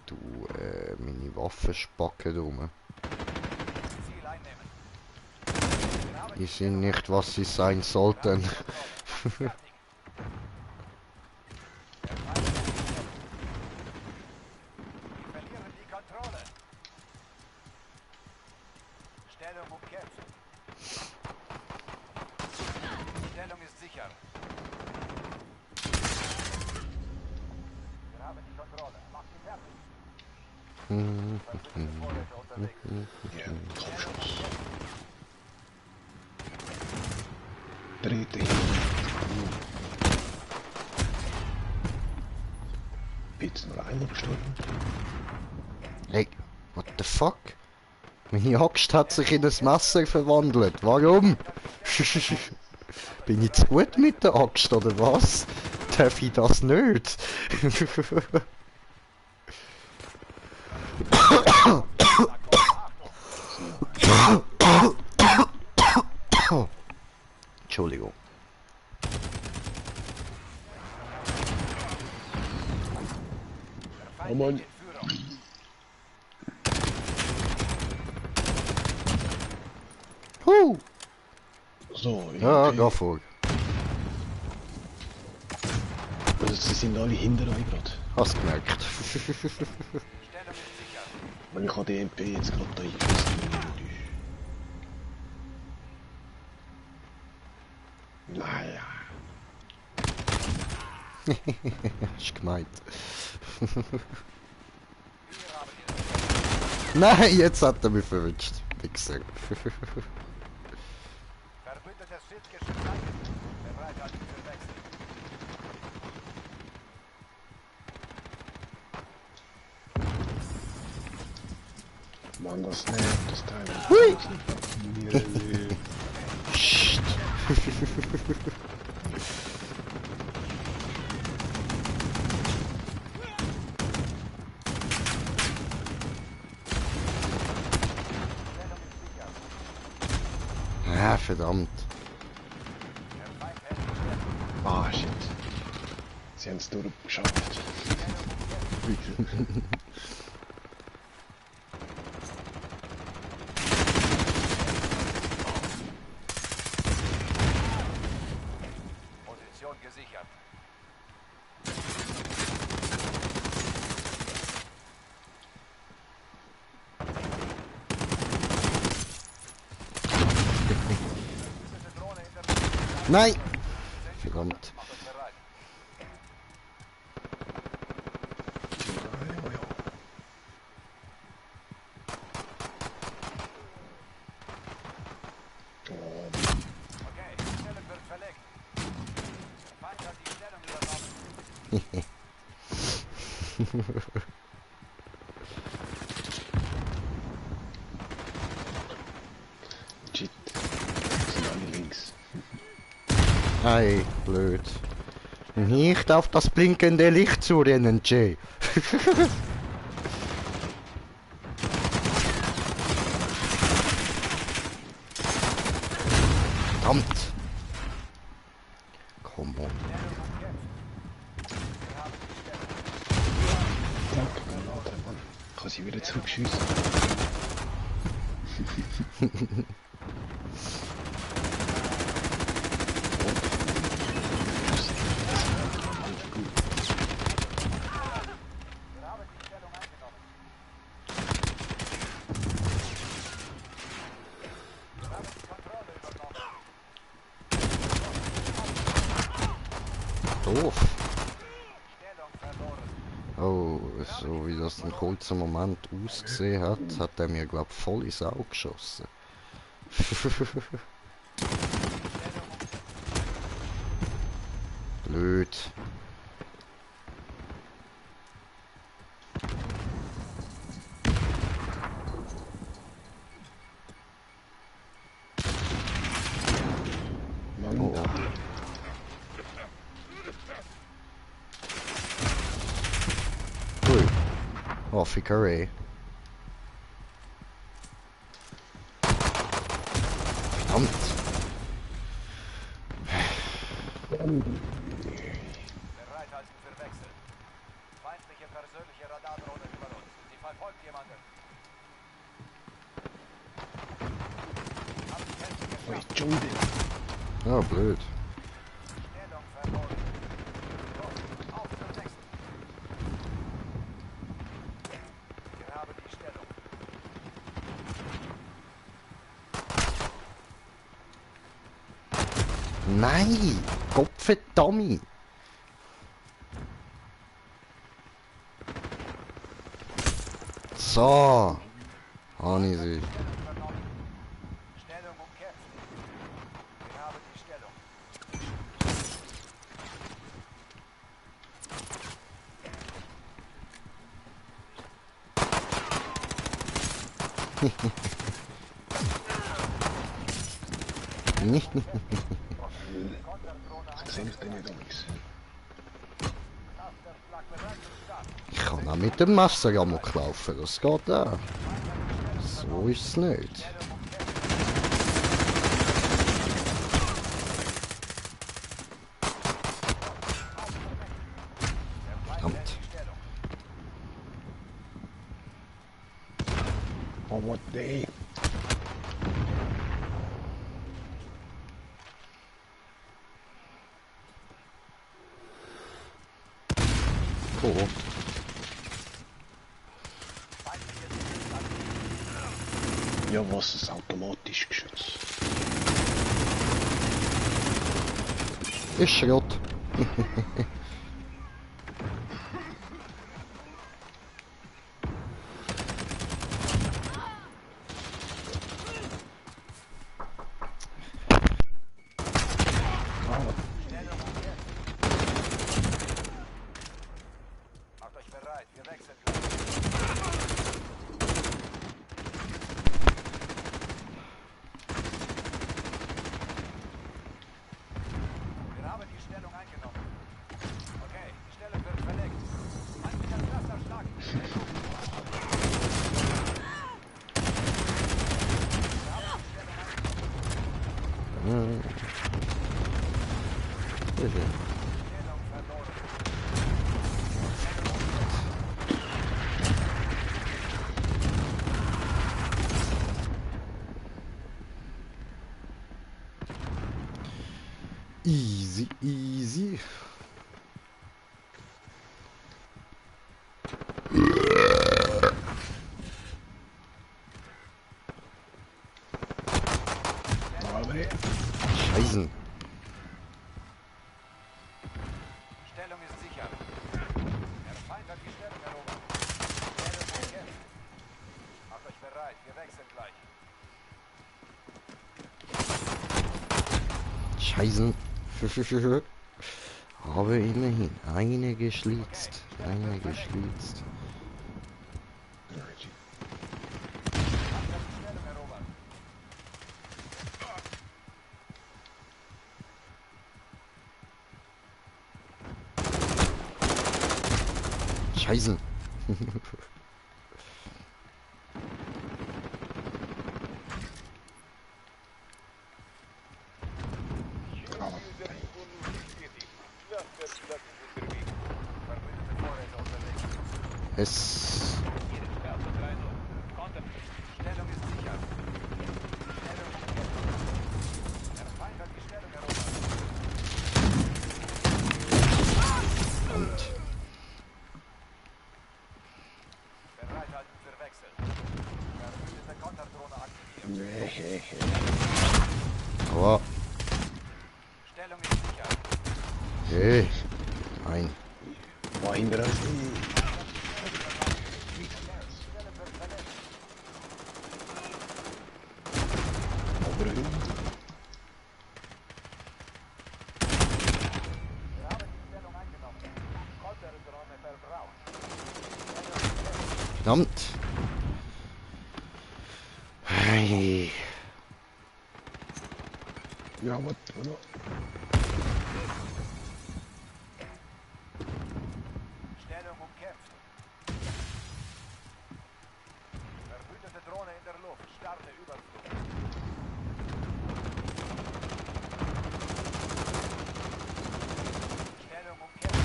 Du, meine Waffe spacken rum. Ziel einnehmen. Die sind nicht, was sie sein sollten. Fertig. Wir verlieren die Kontrolle. Stellung umkämpft. Stellung ist sicher. Wir haben die Kontrolle. Macht sie fertig. Verbündete Vorräte unterwegs. Ja, Kopfschuss. Dritte. Jetzt nur einer gestorben. Hey, what the fuck? Meine Axt hat sich in ein Messer verwandelt. Warum? Bin ich zu gut mit der Axt, oder was? Darf ich das nicht? Entschuldigung. Oh Mann. So, Ja, okay. geh vor. Also, sie sind alle hinter euch gerade. Hast gemerkt. Stellung ist sicher. Und ich habe die MP jetzt gerade da Naja. Ist gemeint. Nein, jetzt hat er mich verwünscht. Wichser. Verbündetes Schildgeschütz eingesetzt. Bereithalten für Wechsel. Mann, das nervt, das Teil. Hui! Hui! Psst. Ah, verdammt. Ah, shit. Sie haben es durchgeschafft. Position gesichert. Nein! Verdammt. Macht euch bereit. Okay, die Stellung wird verlegt. Der Feind hat die Stellung übernommen. Shit. Sind alle links. Ei, blöd. Nicht auf das blinkende Licht zu rennen, Jay. Verdammt. Komm on. Danke, Granate, Mann. Ich kann sie wieder zurückschiessen. Doof. Oh, so wie das im kurzen Moment ausgesehen hat, hat er mir, glaub, voll ins Auge geschossen. Blöd. Mann, Oh. Ui. Oh, Fickerei. Verdammt. Bereit halten für Wechsel. Feindliche persönliche Radardrohne über uns. Sie verfolgt jemanden. Habt die Hälfte geschafft. Wait, Jordan. Oh, blöd. Stellung verloren. Los, auf zum nächsten. Wir haben die Stellung. Nein! Gottverdammt! So! Habe ich sie. Stellung übernommen. Stellung umkämpft. Wir haben die Stellung. Ich sehe nicht den links. Ich kann auch mit dem Messer amok laufen, das geht auch. So ist es nicht. Verdammt. Oh, what day? Cool. Ja, was ist automatisch Geschütz? Ist Schrott. Macht euch bereit. Wir wechseln gleich. Wir haben die Stellung eingenommen. Bitte. Easy, easy. Scheißen. Stellung ist sicher. Der Feind hat die Stellung erobert. Stellung bekämpft. Macht euch bereit, wir wechseln gleich. Scheißen. Aber immerhin, eine geschlitzt. Eine geschlitzt. Stellung erobert. Scheißen. Verbündete Vorräte unterwegs. Es. Stellung ist sicher. Stellung bekämpft. Der Feind hat die Stellung erobert. Und. Bereithalten für Wechsel. Verbündete Konterdrohne aktiviert. Aber. Stellung ist sicher. Hey. Nein. War hinter uns. Aber Wir haben die Stellung eingenommen. Konterdrohne verbraucht. Verdammt. Hey. ja, was? Stellung umkämpft. Verbündete Drohne in der Luft. Starte Überflug. Stellung umkämpft.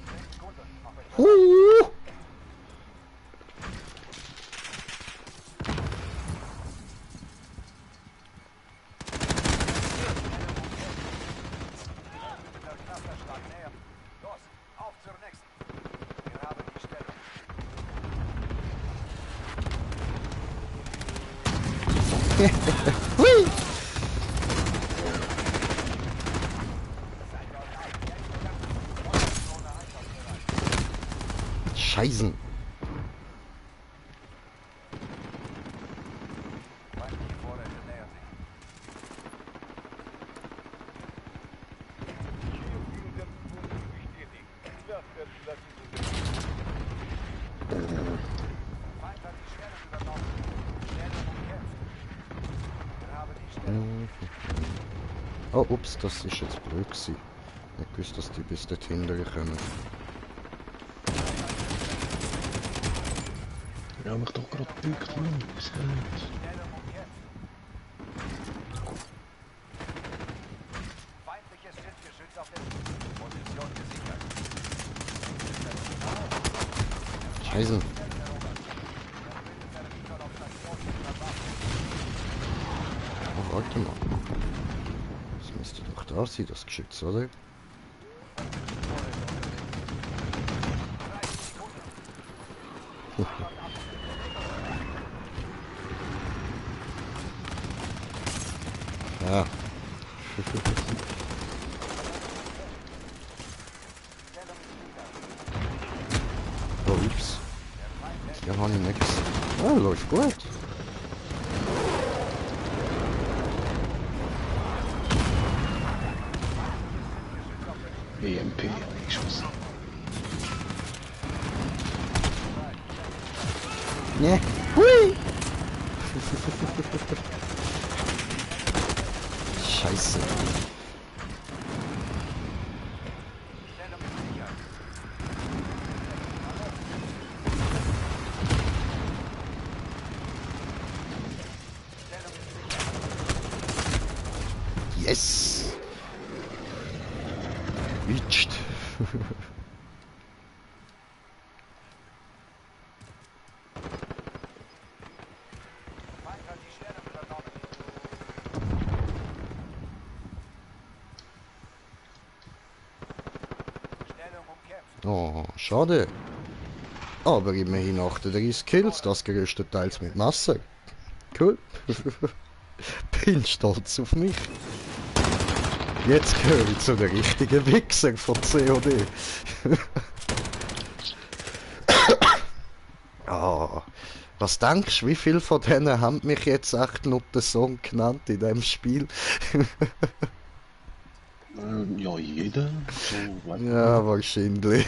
10 Sekunden. Mach euch bereit. Verbündeter Clusterschlag näher. Los, auf zur nächsten. Wir haben die Stellung. Hui. Drohne einsatzbereit. Scheißen. Feindliche Vorräte nähern sich. Feind hat die Stellung übernommen. Stellung umkämpft. Wir haben die Stellung. Oh, ups, das ist jetzt blöd gewesen. Ich wusste, dass die bis dorthin kommen. Ja, mich doch gerade gebückt, Mann. Was ist denn jetzt? Stellung umkämpft. Feindliches Schildgeschütz auf der Position gesichert. Scheißen. Oh, warte mal. Das müsste doch da sein, das Geschütz, oder? Ja. Oh, ups. Hier habe ich nichts. Ah, läuft gut. EMP eingeschossen. Ne. Hui. Scheiße. Stellung ist sicher. Yes! Witscht. Feind hat die Stellung übernommen. Stellung umkämpft. Oh, schade. Aber immerhin 38 Kills, das größtenteils mit Messer. Cool. Bin stolz auf mich. Jetzt gehöre ich zu den richtigen Wichser von COD. Ah, was denkst du, wie viele von denen haben mich jetzt echt nur den Song genannt in dem Spiel? Ja, jeder. So, weiß Ja, wahrscheinlich.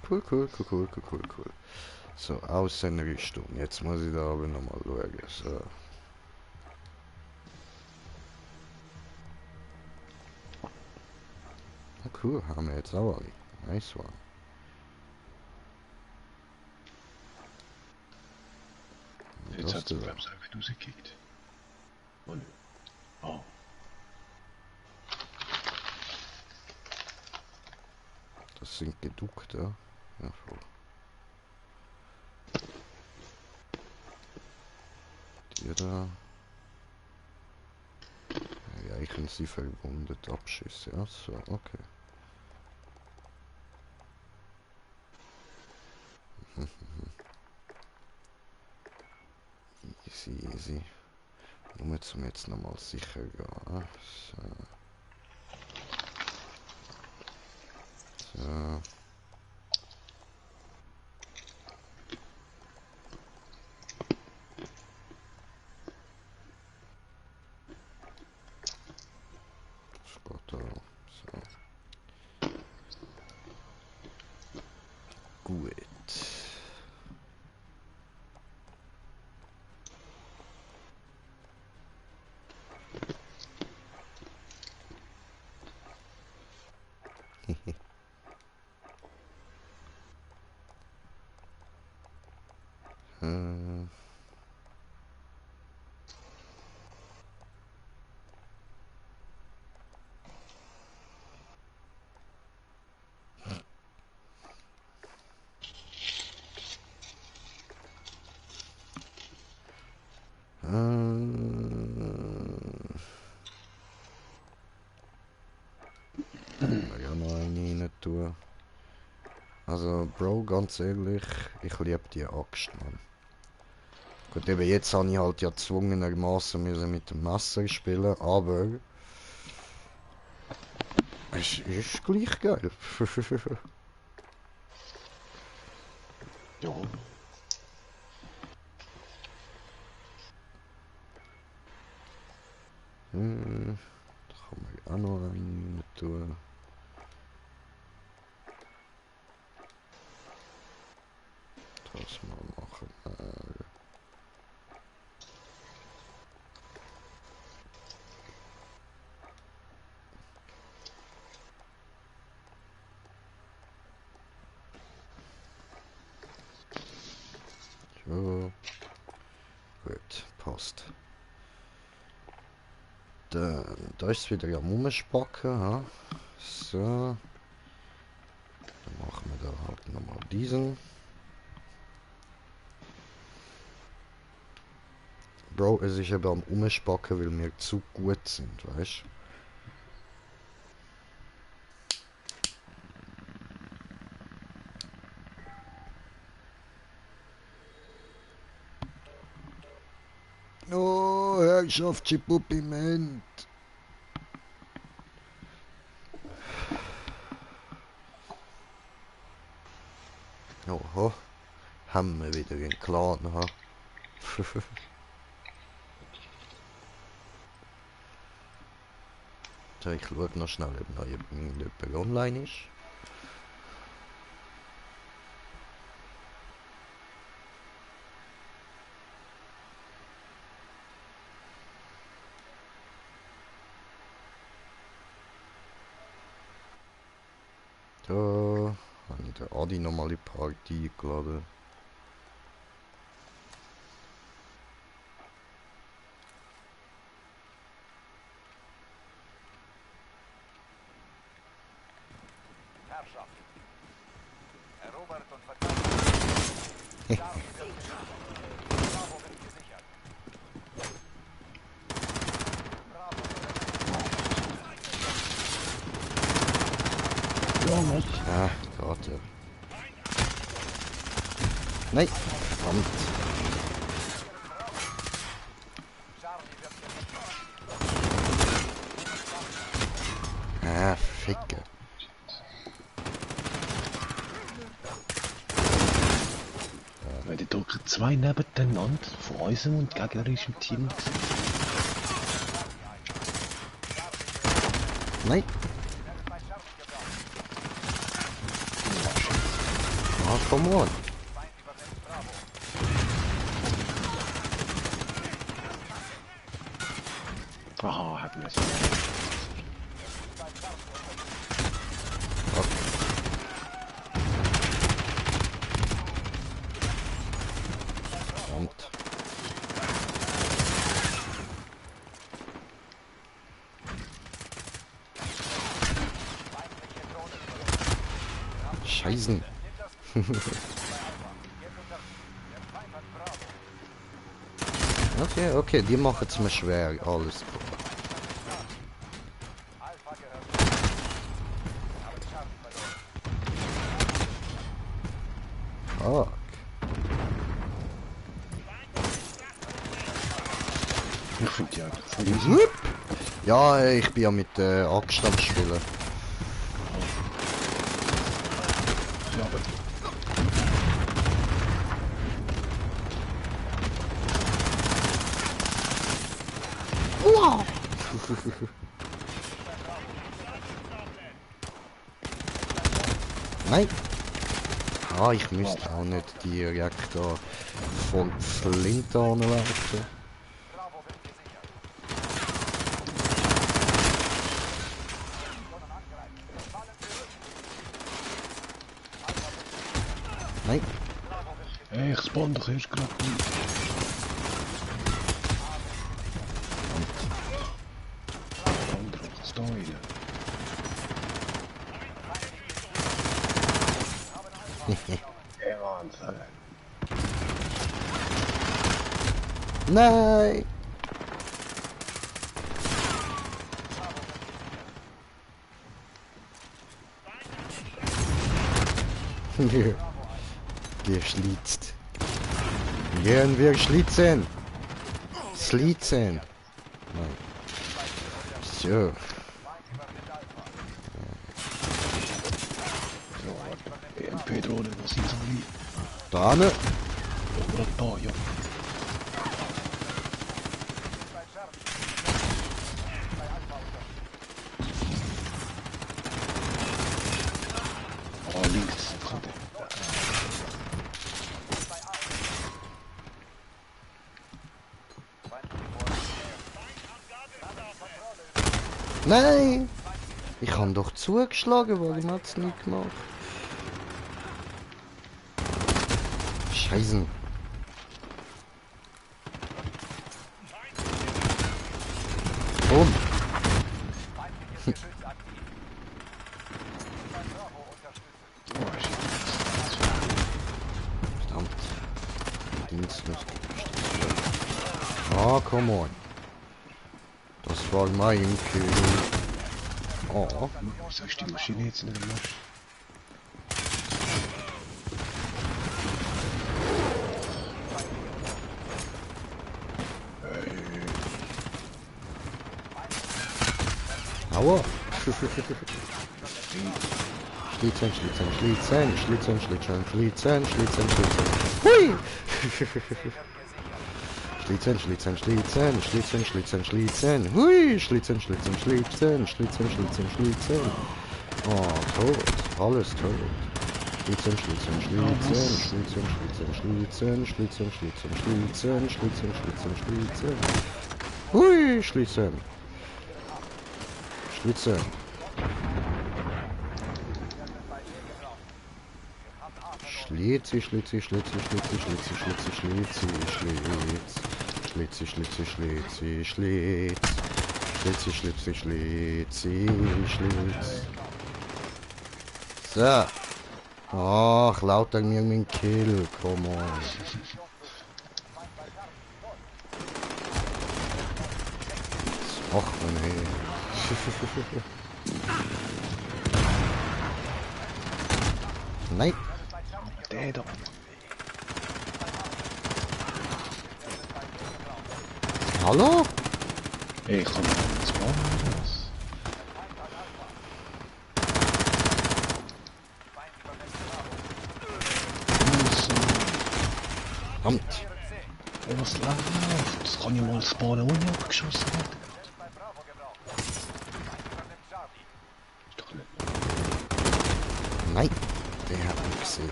Cool, cool, cool, cool, cool, cool, cool. So, Außenrichtung. Jetzt muss ich da aber nochmal schauen. So. Ah, cool, haben wir jetzt auch alle. Nice one. Und Jetzt das hat sie, da. glaube ich, einfach rausgekickt. Oh, nö. Oh. Das sind Gedukte. Ja, voll. Die da. Ja, ich kann sie verwundet abschießen. Ja, so, okay. Easy, easy. Nur zum jetzt nochmal sicher gehen. So. So. Das geht auch. So. Gut. äh. Ja, noch eine rein tun. Also, Bro, ganz ehrlich, ich liebe die Axt, Mann. Gut, eben jetzt habe ich halt ja zwungenermaßen müssen mit dem Messer spielen, aber es ist gleich geil. Ja. Da kann man auch noch einen rein tun. Das mal machen. So. Gut, passt. Dann, da ist es wieder am Umspacken. Ha? So. Dann machen wir da halt nochmal diesen. Bro, es ist eben am Umspacken, weil wir zu gut sind, weißt du? Oh, Herrschaftschippupiment. Oho, haben wir wieder einen Clan, ha? So, ich schaue noch schnell, ob noch irgendjemand online ist. Da habe ich den Adi nochmal in die Party eingeladen. Herrschaft. Erobert und verteidigt. Bravo wird gesichert. Ja, Mann. Ah, gerade ja. Nein, verdammt. Charlie wird gesichert. Ah, ficke. Weil die drücken zwei nebeneinander von unserem und gegnerischen Team. Nein. Ah, come on. Aha, hat mir es. Verdammt. Scheißen. Okay, okay, die machen es mir schwer, alles klar. Alpha gehört. Haben Charlie verloren. Fuck. Ich finde die einfach voll easy. Wupp. Ja, ich bin ja mit Axt am Spielen. Ja, aber Wow. Nein. Ah, ich müsste auch nicht direkt da voll Flinte anwerfen. Bravo wird gesichert. Nein. hey, ich spawn doch erst gerade ein. Andere, was ist da rein? Hey, Wahnsinn. Nein. Wir schlitzt. Gehen wir schlitzen. Schlitzen. Nein. So. So, warte. EMP-Drohne, was ist das wie? Da ne? Oder da, ja. Oh, links. Nein. Ich habe doch zugeschlagen, warum hat es nicht gemacht? Scheißen. Boom. Oh, shit. Verdammt. Dienst muss ah, come on. Das war mein Kill. Oh. Wieso ist die Maschine jetzt nicht im Marsch? Aua. Schlitzen, schlitzen, schlitzen, schlitzen, schlitzen, schlitzen, schlitzen, schlitzen. Hui! Schlitzen, schlitzen, schlitzen, schlitzen, schlitzen, schlitzen. Hui! Schlitzen, schlitzen, schlitzen, schlitzen, schlitzen, schlitzen. Oh, tot. Alles tot. Schlitzen, schlitzen, schlitzen, schlitzen, schlitzen, schlitzen, schlitzen, schlitzen, schlitzen, schlitzen, schlitzen, schlitzen. Hui! Schlitzen. Schlitzen. Schlitzi, Schlitzi, Schlitzi, Schlitzi, Schlitzi, Schlitzi, Schlitzi, Schlitz. Schlitzi, Schlitzi, Schlitzi, Schlitz. Schlitzi, Schlitzi, Schlitzi, Schlitz. So. Ach, lauter mir mein Kill, come on. Was macht man hier? Nein. Der da. Hallo? Ey, ich kann nicht spawnen oder was? Verdammt. Ey, was läuft? Das kann ich mal spawnen, ohne abgeschossen wird. Ist doch nicht. Nein. Der hat mich gesehen.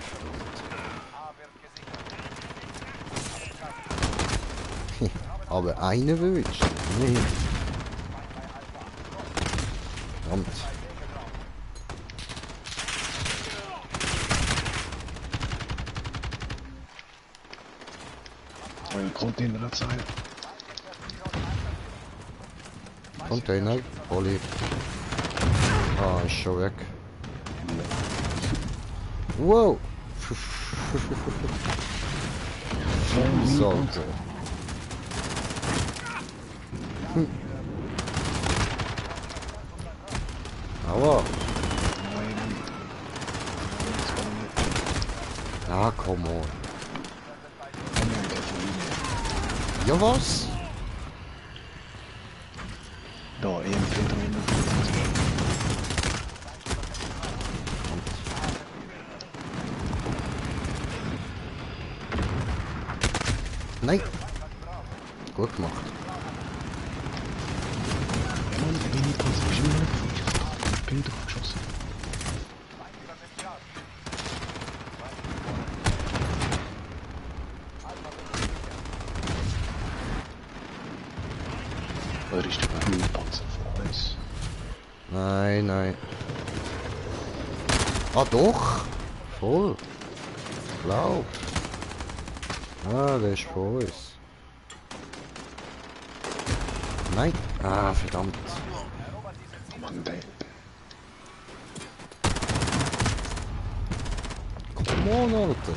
Aber eine wünscht. Nee. Verdammt. Ein Container hat sein. Container. Olli. Ah, ist schon weg. Wow. So. Aua. Ah, come on. Ja, was? Da, EMP drin. Nein. Gut gemacht. Ja, Mann, der Mini-Panzer ist immer nicht gefallen. Ich bin durchgeschossen. Oder ist der Mini-Panzer von uns? Nein, nein. Ah, doch. Voll. Glaub. Ah, der ist von uns. Nein. Ah, verdammt. Mann, der. Come on, Alter.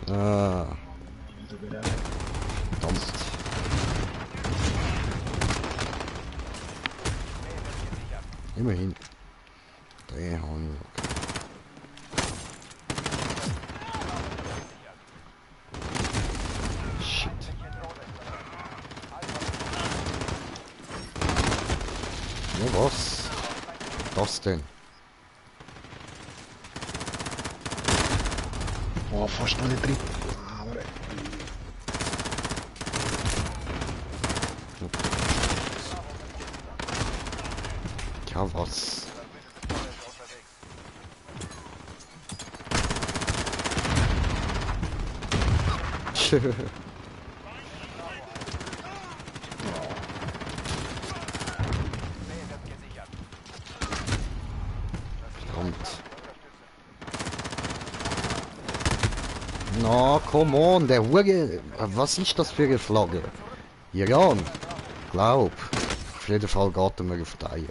Ah, verdammt. Immerhin. Der habe ich. Shit. Ja, was? Das denn? Oh, fast noch nicht drin. Aber Ja, was? Verdammt. Na, come on, der Hure. Was ist das für eine Flagge? Iran. Glaub. Auf jeden Fall geht er mir auf die Eier.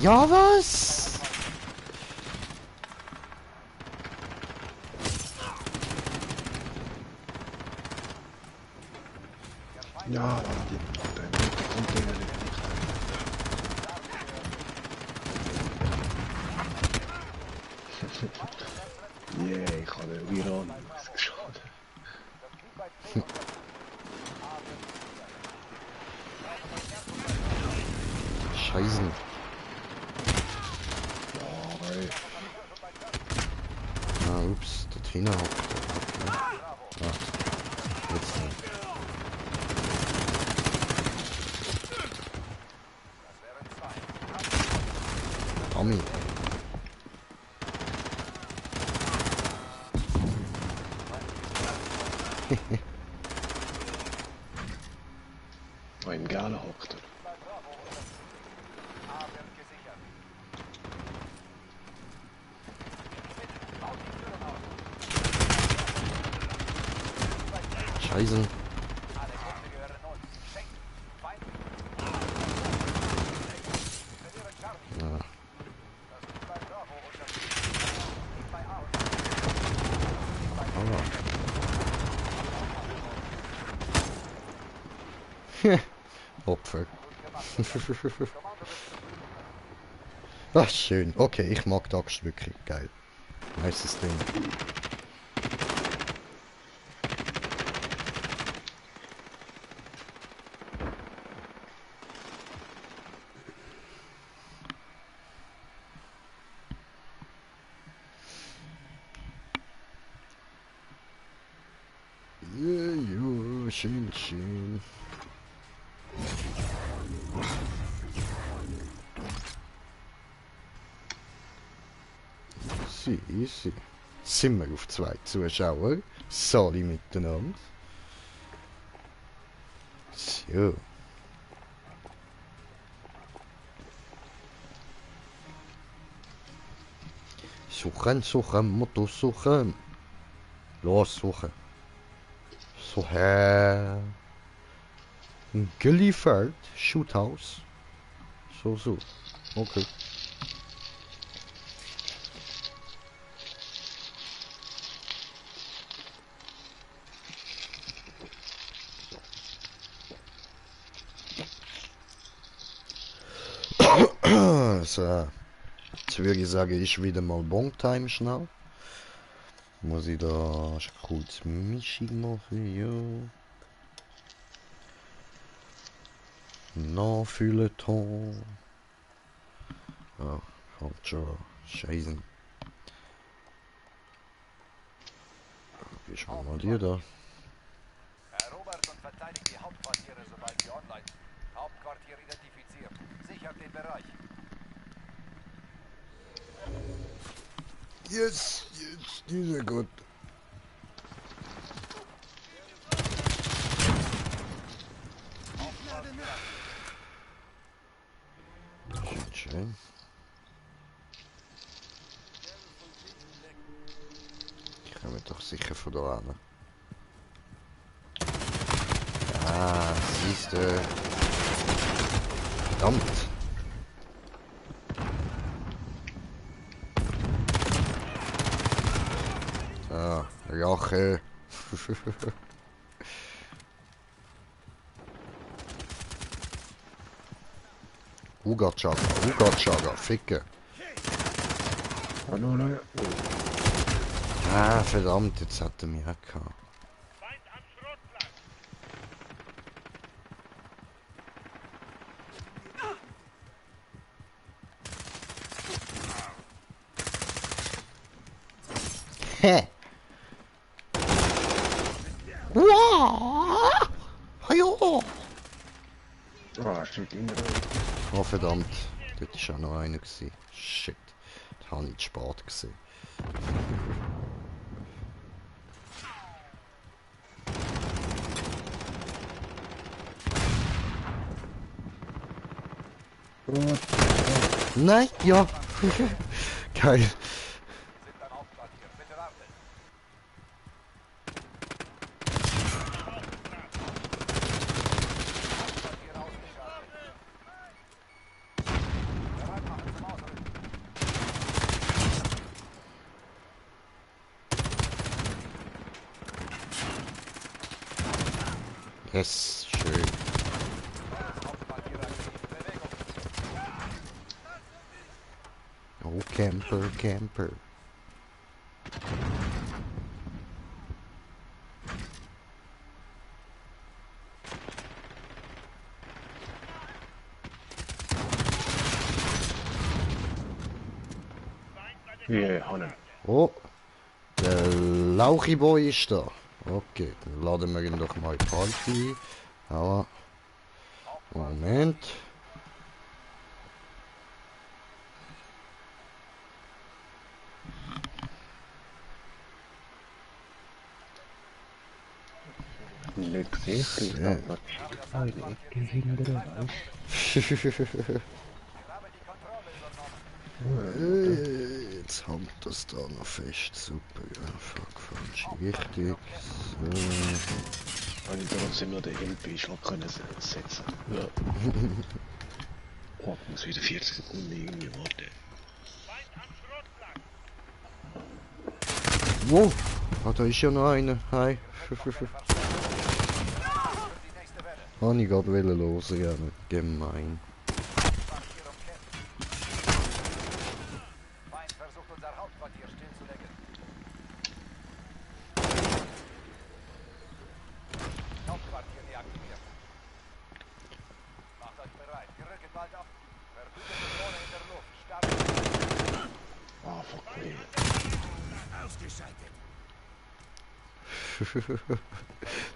Ja, was? ja, der Container liegt nicht. Yeah, ich habe den Iran geschaut. Scheißen. Ja, ey. Ah, ups, der Trainer hat. Okay. Ah, jetzt nicht. Oh, im Gala hockt er. Bei Bravo unterstützen. A wird gesichert. Mit, baut die Führung aus. Scheiße. Alle Punkte gehören uns. Schenk. Feind. Verlieren Charlie. Ja. Das ist bei Bravo unterstützen. Nicht bei A unterstützen. Nicht bei Opfer. Gut gemacht. Kommando wird Ach, schön. Okay, ich mag die Axt wirklich. Geil. Nices Ding. Ja, ja, schön, schön. Easy, easy. Sind wir auf 2 Zuschauer? Sali miteinander. So. Suchen, suchen, Motto suchen. Los, suchen. Suchen. Geliefert. Shoothouse. So, so. Okay. So. Jetzt würde ich sagen, ist wieder mal Bongtime schnell. Muss ich da kurz Mischung machen, ja. Nachfülleton. Ah, kommt schon. Scheiße. Wie ist mal dir da? erobert und verteidigt die Hauptquartiere, sobald sie online sind. Hauptquartier identifiziert. Sichert den Bereich. Yes, yes, dieser Gott. Schön. Die kommen doch sicher von da an. Ah, siehst du. Verdammt. Ah, Rache. Ugatschagger, Ficke. Hallo, Leute. Ah, verdammt, jetzt hat er mich auch gehabt. Feind am Schrottplatz. Hä? Wow! Hallo! Ah, shit, in der Oh verdammt, dort war auch noch einer. Gewesen. Shit, das habe ich zu spät gesehen. Nein, ja. Geil. Sind am Hauptquartier. Bitte warten. Hauptquartier ausgeschaltet. Bereit machen zum Ausrücken. Yes, schön. Hauptquartier aktiv. Bewegung. Oh, Camper, Camper. Wie, Hannen. Oh, der Lauchiboy ist da. Okay, dann laden wir ihn doch mal in die Party. Aber, Moment. Nicht gesehen, ich Ja. hab eine Ecke hinterher, Jetzt haben wir das da noch fest. Super, ja, fuck, falsche Richtung. So. Wenn ich trotzdem noch den LP-Schlag können setzen. Ja. Oh, ich muss wieder 40 Sekunden irgendwie warten. Feind am Schrottplatz. Wow! Ah, da ist ja noch einer. Hi. Habe ich gerade losrennen. Gemein. Feind versucht unser Hauptquartier stillzulegen. Hauptquartier deaktiviert. Macht euch bereit. Wir rücken bald auf. Verbündete Drohne in der Luft. Starten. Ah, fuck me. Ausgeschaltet.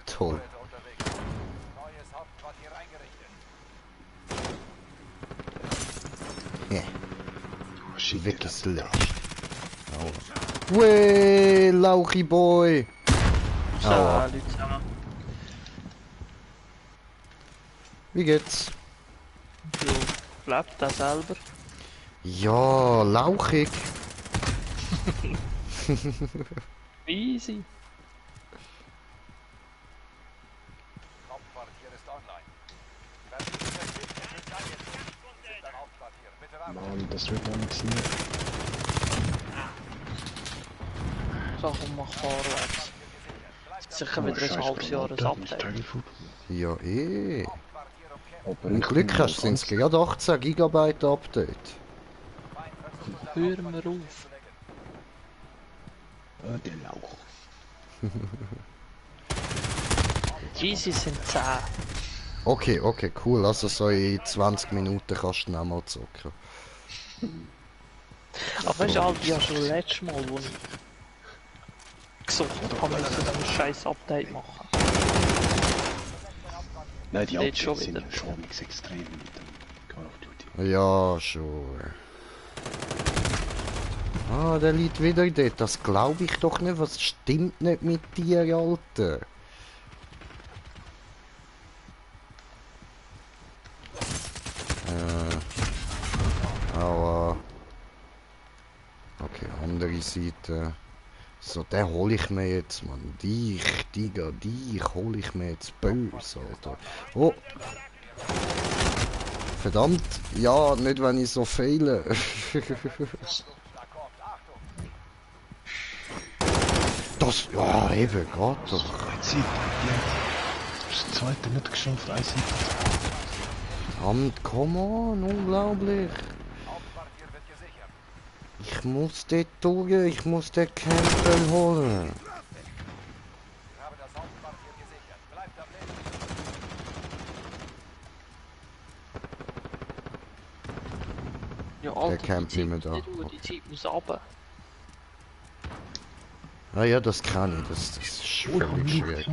Toll. Unterwegs. Neues Hauptquartier eingerichtet. Ja, Oh, shit, weggeslasht. Aua. Weh, Lauchi Boy! Aua. Salut zusammen. Wie geht's? Du lebst da selber. Ja, lauchig. Easy. Hauptquartier ist online. Verbündete Schiffe sind angezogen. Sind am Hauptquartier. Bitte warten. Mann, das wird noch nichts mehr. Sachen mach vorwärts. Sicher wieder ein halbes Jahr ein Update. Telefon. Ja, eh. Aber Wenn du Glück hast, sind es gerade 18 GB Update. Hör mir auf. Der Lauch. Easy sind 10. Okay, okay, cool. Also so in 20 Minuten kannst du dann auch mal zocken. Aber weißt du, Alter, ja schon letztes Mal, wo ich gesucht habe, müssen wir ein scheiß Update machen. Nein, die Jetzt schon Updates sind wieder. ja schon extrem mit dem Call of Duty. Ja, schon. Ah, der liegt wieder dort. Das glaube ich doch nicht. Was stimmt nicht mit dir, Alter? Aua. Okay, andere Seite. So, den hole ich mir jetzt, Mann. Dich, Digga, dich hole ich mir jetzt böse, Alter. Oh! Verdammt! Ja, nicht wenn ich so fehle. Das, ja, eben, geht doch. Jetzt sieht das zweite nicht geschafft, eine Seite. Verdammt, come on, unglaublich. Hauptquartier wird gesichert. Ich muss dort durch, ich muss den Campbell holen. Wir haben das Hauptquartier gesichert. Bleibt am Leben. Ja, Alter, campt die nicht mehr Zeit da. nicht durch, die Zeit muss runter. Ah ja, das kann ich, das ist völlig schwierig.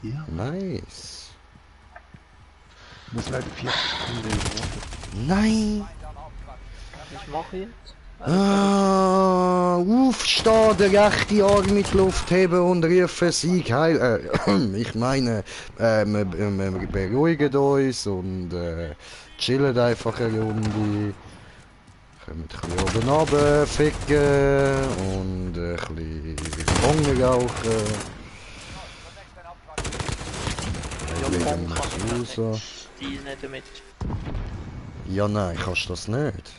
Ja, Nice. muss leider 40 Sekunden warten. Nein! Was mache ich jetzt? Ah, aufstehen, den rechten Arm mit Luft heben und rufen Sieg heil. Ich meine, wir beruhigen uns und chillen einfach eine Runde. Kommen ein bisschen oben runter, ficken und ein bisschen Bongen rauchen. Ja, Legen Bongen wir kann ich raus. nicht. Die nicht damit. Ja, nein, kannst du das nicht.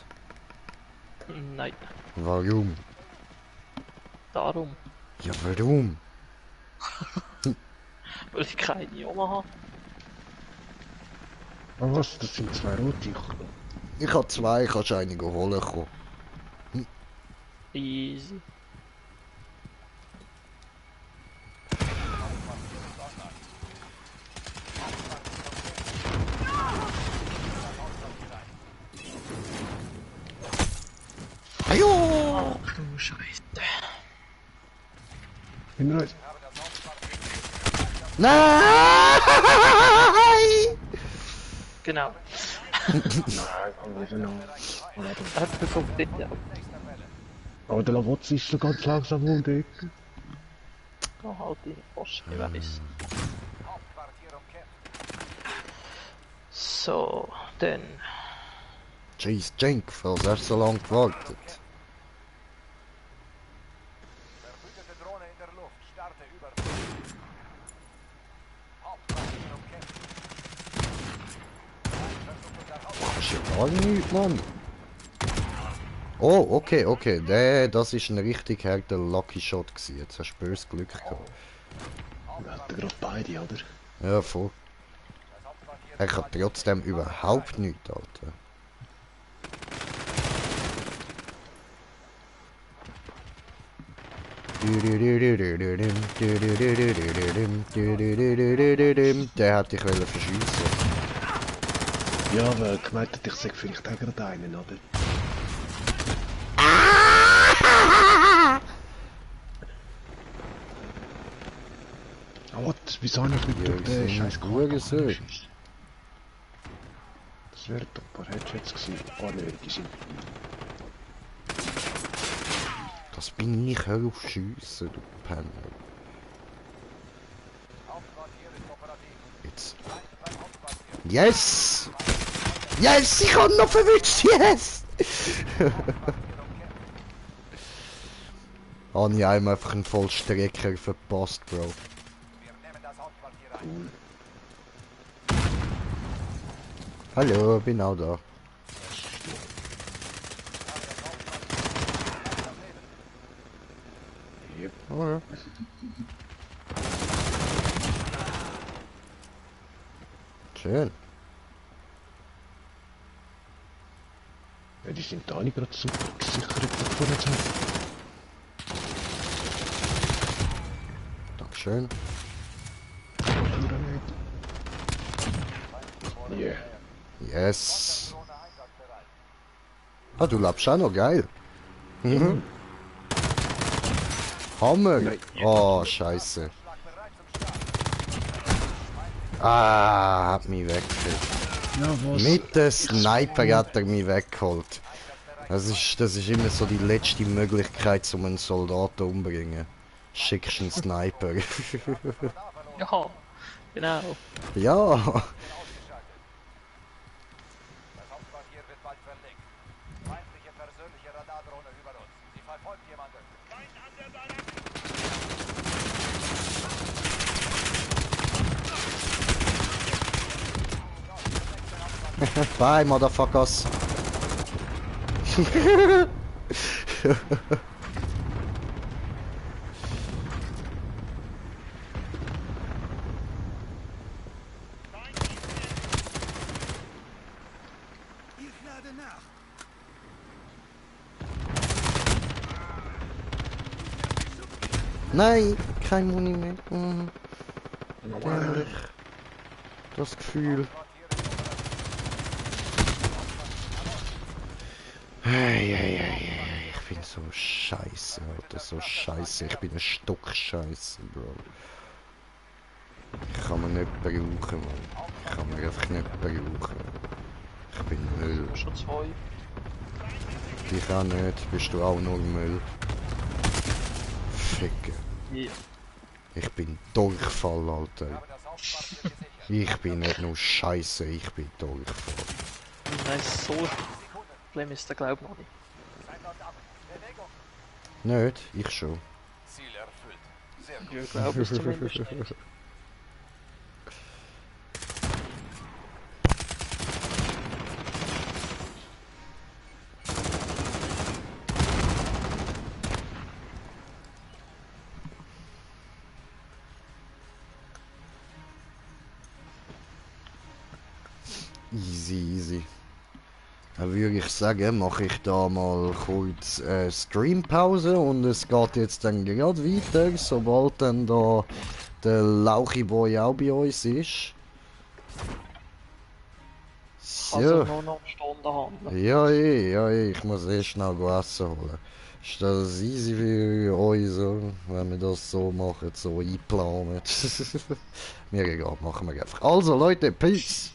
Nein, Warum? darum. Ja, warum? Weil ich keine Junge habe. Oh was, das sind zwei rote. Ich habe zwei, kannst du eine holen kommen. Easy. Ajo! Ach du Scheiße. Hinter euch. Nein! Genau. Nein, komm wieder noch. Er bekommt den ja. Aber der Lavotz ist so ganz langsam um die Ecke. Oh, halt deine Post, ich weiss. So, dann. Jeez, Jink, was hast du so lange gewartet? Verbündete Drohne in der Luft. Starte Überflug. Hauptquartier umkämpft. Versuche der Hauptquartier. Das ist ja gar nichts, Mann. Oh, okay, okay. Das ist ein richtig harter Lucky Shot gewesen. Jetzt hast du böse Glück gehabt. Wir hatten gerade beide, oder? Ja, voll. Das Hauptquartier Er kann trotzdem überhaupt nichts, Alter. Der hat dich verschiessen. Ja, aber gemeint hat, ich sag vielleicht auch gerade einen, oder? Oh, what? Wieso habe ich nicht durch den scheiß Hurensohn. Das wäre doch ein paar Headshots gewesen. Oh ne, die sind... Das bin ich, hör auf schiessen, du Penner. Hauptquartier ist operativ. Jetzt. Beim Hauptquartier. Yes! Yes! Ich hab noch verwünscht! Yes! Habe ich einem einfach einen Vollstrecker verpasst, Bro. Wir nehmen das Hauptquartier ein. Hallo, bin auch da. Yep. Oh, ja. Schön. Ja, die sind da nicht gerade super gesichert vorne zu haben. Dankeschön. Yeah. Yes. Drohne einsatzbereit. Ah, du lebst auch noch, geil. Mhm. Hammer. Oh, scheiße. Schlag bereit zum Start. Ah, hat mich weggekriegt. Ja, was? Mit dem Sniper hat er mich weggeholt. Das ist immer so die letzte Möglichkeit, um einen Soldaten umzubringen. Schickst einen Sniper. Ja, genau. Ja. Ausgeschaltet. Das Hauptquartier wird bald verlegt. Feindliche persönliche Radardrohne über uns. Sie verfolgt jemanden. Feind an der Baracke. Bye, Motherfuckers. Nein, kein Muni mehr. Dämlich. Das Gefühl. Ich bin so scheiße, Alter, so scheiße. Ich bin ein Stock scheiße, Bro. Ich kann mir nicht brauchen, Mann. Ich kann mir einfach nicht brauchen. Ich bin Müll. Schon zwei. Dich auch nicht, bist du auch nur Müll. Ficken. Ja. Ich bin Durchfall, Alter. Habe das Hauptquartier gesichert. Ich bin nicht nur scheiße, ich bin Durchfall. Nein, so Problem ist der Glaub noch nicht. Seid dort ab. Bewegung. Nicht? Ich schon. Ziel erfüllt. Sehr gut. Ich glaube es zumindest nicht. Easy, easy. Dann würde ich sagen, mache ich da mal kurz Streampause und es geht jetzt dann gerade weiter, sobald dann da der Lauchi Boy auch bei uns ist. Also So. nur noch eine Stunde handeln. Ja, ich muss schnell Essen holen. Ist das easy für euch so, wenn wir das so machen, so einplanen? Mir egal, machen wir einfach. Also Leute, Peace!